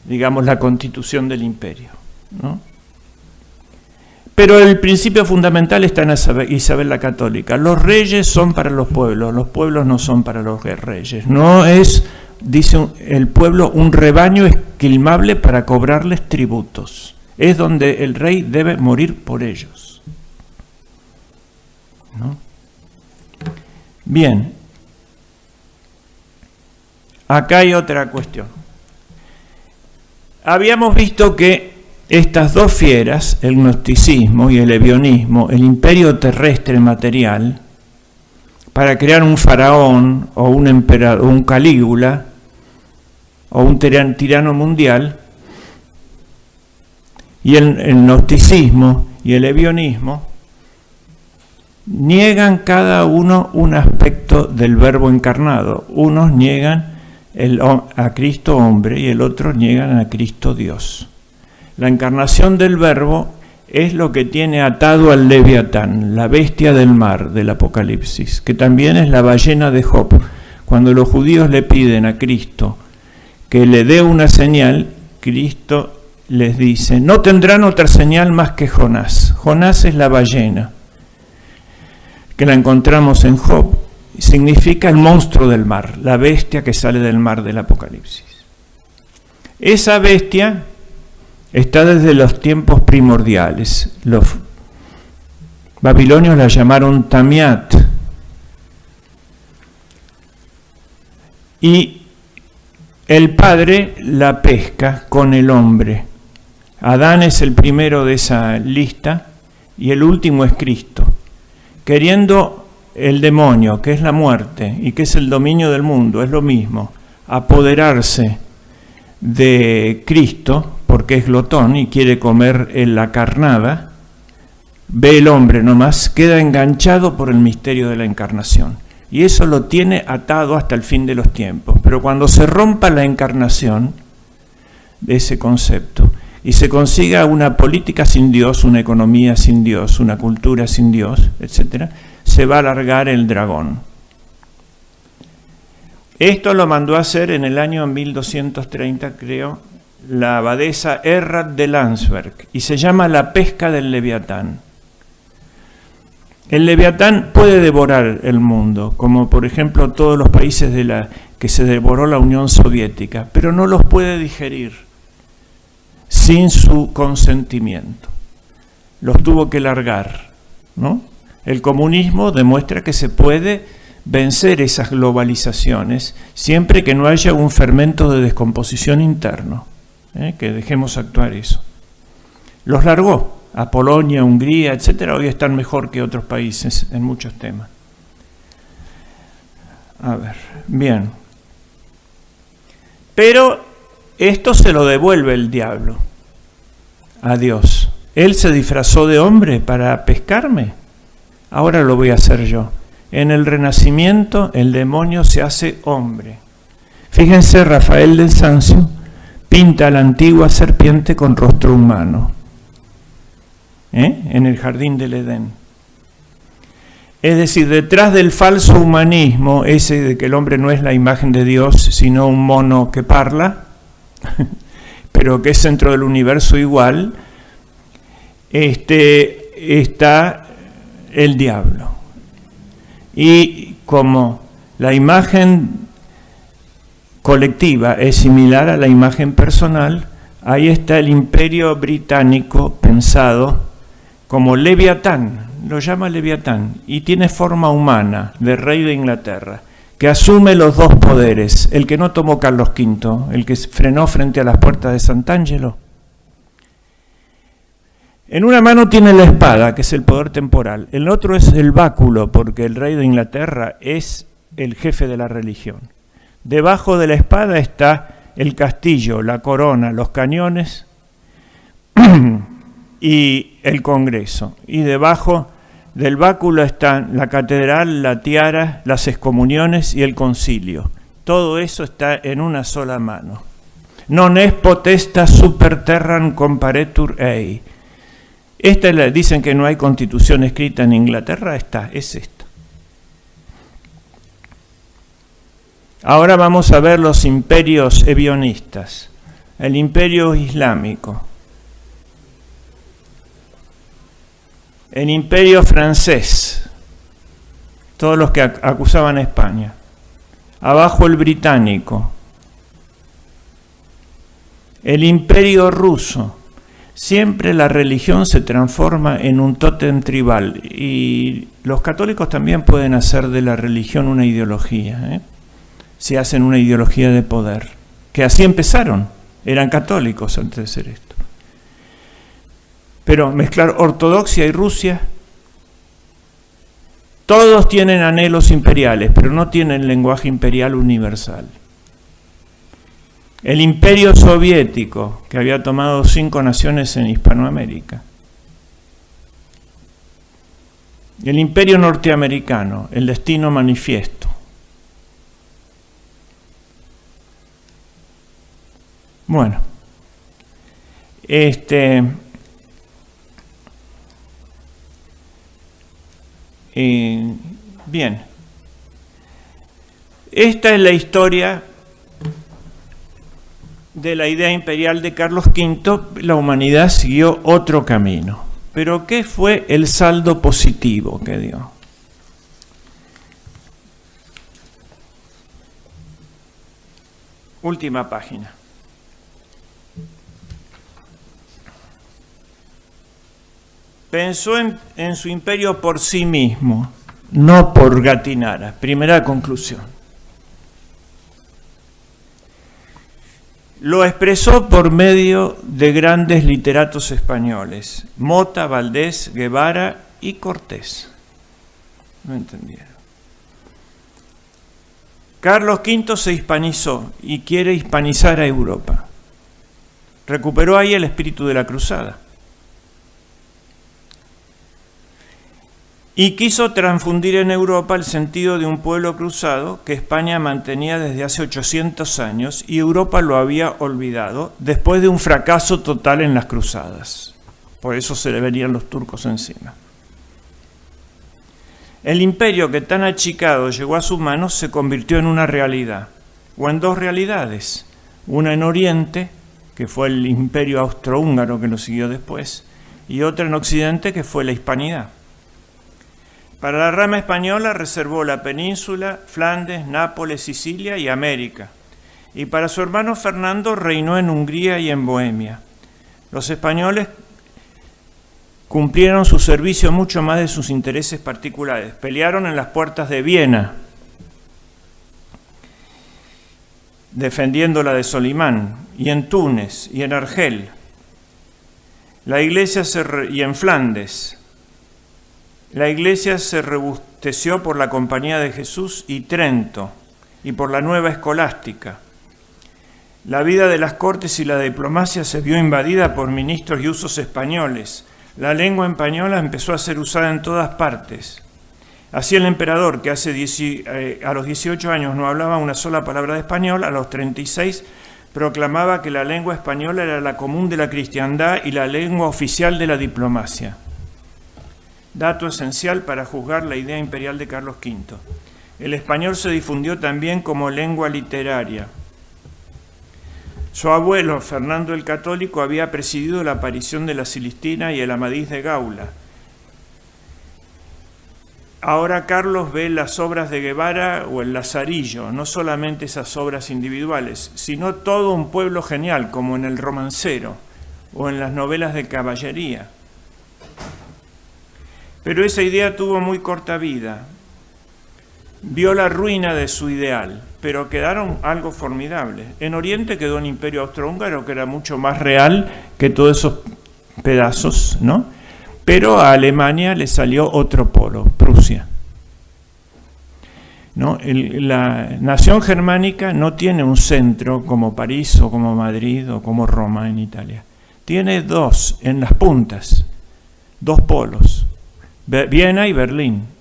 digamos, la constitución del imperio, ¿no? Pero el principio fundamental está en Isabel la Católica. Los reyes son para los pueblos no son para los reyes. No es, dice el pueblo, un rebaño esquilmable para cobrarles tributos. Es donde el rey debe morir por ellos, ¿no? Bien, acá hay otra cuestión. Habíamos visto que estas dos fieras, el gnosticismo y el ebionismo, el imperio terrestre material, para crear un faraón o un emperador, un Calígula o un tirano mundial, y el gnosticismo y el ebionismo niegan cada uno un aspecto del verbo encarnado. Unos niegan a Cristo hombre y el otro niegan a Cristo Dios. La encarnación del verbo es lo que tiene atado al Leviatán, la bestia del mar del Apocalipsis, que también es la ballena de Job. Cuando los judíos le piden a Cristo que le dé una señal, Cristo les dice, no tendrán otra señal más que Jonás. Jonás es la ballena, que la encontramos en Job. Significa el monstruo del mar, la bestia que sale del mar del Apocalipsis. Esa bestia está desde los tiempos primordiales. Los babilonios la llamaron Tamiat. Y el Padre la pesca con el hombre. Adán es el primero de esa lista y el último es Cristo. Queriendo el demonio, que es la muerte y que es el dominio del mundo, es lo mismo, apoderarse de Cristo, porque es glotón y quiere comer en la carnada, ve el hombre nomás, queda enganchado por el misterio de la encarnación. Y eso lo tiene atado hasta el fin de los tiempos. Pero cuando se rompa la encarnación de ese concepto y se consiga una política sin Dios, una economía sin Dios, una cultura sin Dios, etc., se va a alargar el dragón. Esto lo mandó a hacer en el año 1230, creo, la abadesa Errad de Landsberg, y se llama la pesca del Leviatán. El Leviatán puede devorar el mundo, como por ejemplo todos los países que se devoró la Unión Soviética, pero no los puede digerir. sin su consentimiento. Los tuvo que largar, ¿no? El comunismo demuestra que se puede vencer esas globalizaciones siempre que no haya un fermento de descomposición interno, que dejemos actuar eso. Los largó a Polonia, Hungría, etcétera. Hoy están mejor que otros países en muchos temas. A ver, bien. Pero esto se lo devuelve el diablo a Dios. Él se disfrazó de hombre para pescarme. Ahora lo voy a hacer yo. En el Renacimiento el demonio se hace hombre. Fíjense, Rafael del Sancio pinta a la antigua serpiente con rostro humano, en el jardín del Edén. Es decir, detrás del falso humanismo, ese de que el hombre no es la imagen de Dios, sino un mono que parla, pero que es centro del universo igual, está el diablo. Y como la imagen colectiva es similar a la imagen personal, ahí está el imperio británico pensado como Leviatán, lo llama Leviatán, y tiene forma humana de rey de Inglaterra, que asume los dos poderes, el que no tomó Carlos V, el que frenó frente a las puertas de Sant'Angelo. En una mano tiene la espada, que es el poder temporal, el otro es el báculo, porque el rey de Inglaterra es el jefe de la religión. Debajo de la espada está el castillo, la corona, los cañones y el Congreso. Y debajo del báculo están la catedral, la tiara, las excomuniones y el concilio. Todo eso está en una sola mano. Non est potestas super terram comparetur ei. Dicen que no hay constitución escrita en Inglaterra, es esta. Ahora vamos a ver los imperios ebionistas. El imperio islámico. El imperio francés. Todos los que acusaban a España. Abajo el británico. El imperio ruso. Siempre la religión se transforma en un tótem tribal y los católicos también pueden hacer de la religión una ideología, si hacen una ideología de poder, que así empezaron, eran católicos antes de ser esto. Pero mezclar ortodoxia y Rusia, todos tienen anhelos imperiales, pero no tienen lenguaje imperial universal. El imperio soviético, que había tomado 5 naciones en Hispanoamérica. El imperio norteamericano, el destino manifiesto. Bueno, bien. Esta es la historia de la idea imperial de Carlos V. La humanidad siguió otro camino. Pero ¿qué fue el saldo positivo que dio? Última página. Pensó en su imperio por sí mismo, no por Gattinara. Primera conclusión. Lo expresó por medio de grandes literatos españoles, Mota, Valdés, Guevara y Cortés. No entendieron. Carlos V se hispanizó y quiere hispanizar a Europa. Recuperó ahí el espíritu de la cruzada. Y quiso transfundir en Europa el sentido de un pueblo cruzado que España mantenía desde hace 800 años y Europa lo había olvidado después de un fracaso total en las cruzadas. Por eso se le venían los turcos encima. El imperio que tan achicado llegó a sus manos se convirtió en una realidad, o en dos realidades. Una en Oriente, que fue el imperio austrohúngaro que lo siguió después, y otra en Occidente, que fue la hispanidad. Para la rama española reservó la península, Flandes, Nápoles, Sicilia y América. Y para su hermano Fernando reinó en Hungría y en Bohemia. Los españoles cumplieron su servicio mucho más de sus intereses particulares. Pelearon en las puertas de Viena, defendiendo la de Solimán, y en Túnez, y en Argel. La iglesia y en Flandes. La iglesia se robusteció por la Compañía de Jesús y Trento, y por la nueva escolástica. La vida de las cortes y la diplomacia se vio invadida por ministros y usos españoles. La lengua española empezó a ser usada en todas partes. Así el emperador, que a los 18 años no hablaba una sola palabra de español, a los 36 proclamaba que la lengua española era la común de la cristiandad y la lengua oficial de la diplomacia. Dato esencial para juzgar la idea imperial de Carlos V. El español se difundió también como lengua literaria. Su abuelo, Fernando el Católico, había presidido la aparición de la Cilistina y el Amadís de Gaula. Ahora Carlos ve las obras de Guevara o el Lazarillo, no solamente esas obras individuales, sino todo un pueblo genial, como en El Romancero o en las novelas de caballería. Pero esa idea tuvo muy corta vida. Vio la ruina de su ideal, pero quedaron algo formidable. En Oriente quedó un imperio austrohúngaro que era mucho más real que todos esos pedazos, ¿no? Pero a Alemania le salió otro polo, Prusia, ¿no? La nación germánica no tiene un centro como París o como Madrid o como Roma en Italia. Tiene dos en las puntas, dos polos, Viena y Berlín.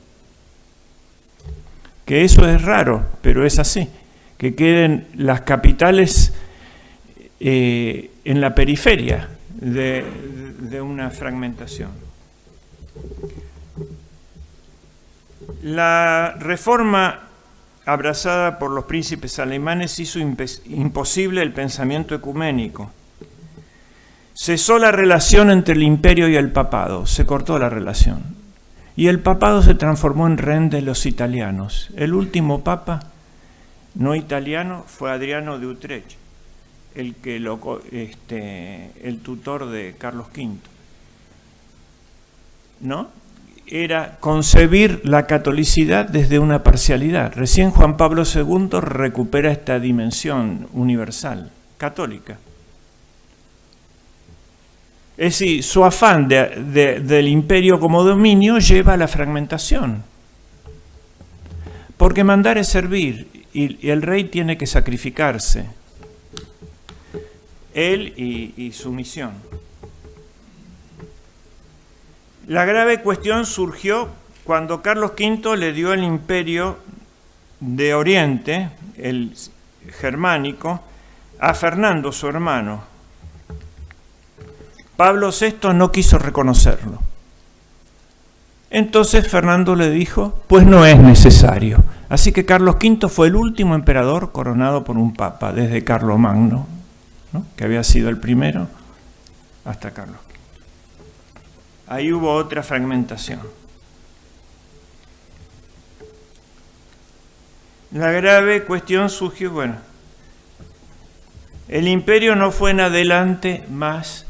Que eso es raro, pero es así, que queden las capitales en la periferia de una fragmentación. La reforma abrazada por los príncipes alemanes hizo imposible el pensamiento ecuménico. Cesó la relación entre el imperio y el papado, se cortó la relación. Y el papado se transformó en rehén de los italianos. El último papa no italiano fue Adriano de Utrecht, el tutor de Carlos V. ¿No? Era concebir la catolicidad desde una parcialidad. Recién Juan Pablo II recupera esta dimensión universal, católica. Es decir, su afán del imperio como dominio lleva a la fragmentación. Porque mandar es servir y el rey tiene que sacrificarse. Él y su misión. La grave cuestión surgió cuando Carlos V le dio el imperio de Oriente, el germánico, a Fernando, su hermano. Pablo VI no quiso reconocerlo. Entonces Fernando le dijo, pues no es necesario. Así que Carlos V fue el último emperador coronado por un papa, desde Carlomagno, ¿no? Que había sido el primero, hasta Carlos V. Ahí hubo otra fragmentación. La grave cuestión surgió, bueno, el imperio no fue en adelante más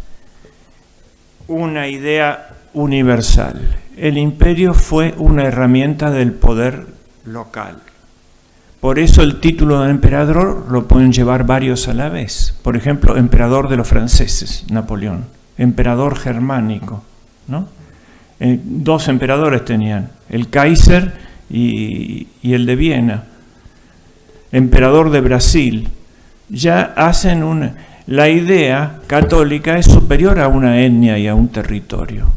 una idea universal. El imperio fue una herramienta del poder local. Por eso el título de emperador lo pueden llevar varios a la vez. Por ejemplo, emperador de los franceses, Napoleón. Emperador germánico, ¿no? Dos emperadores tenían, el Kaiser y el de Viena. Emperador de Brasil. Ya hacen la idea católica es superior a una etnia y a un territorio.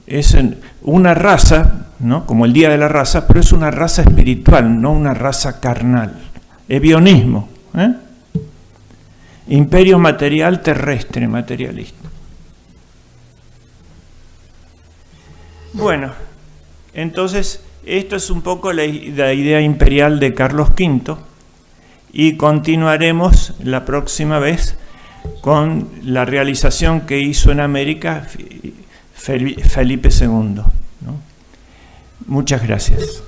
Es una raza, ¿no? Como el Día de la Raza, pero es una raza espiritual, no una raza carnal. Ebionismo, imperio material terrestre, materialista. Bueno, entonces esto es un poco la idea imperial de Carlos V y continuaremos la próxima vez con la realización que hizo en América Felipe II, ¿no? Muchas gracias.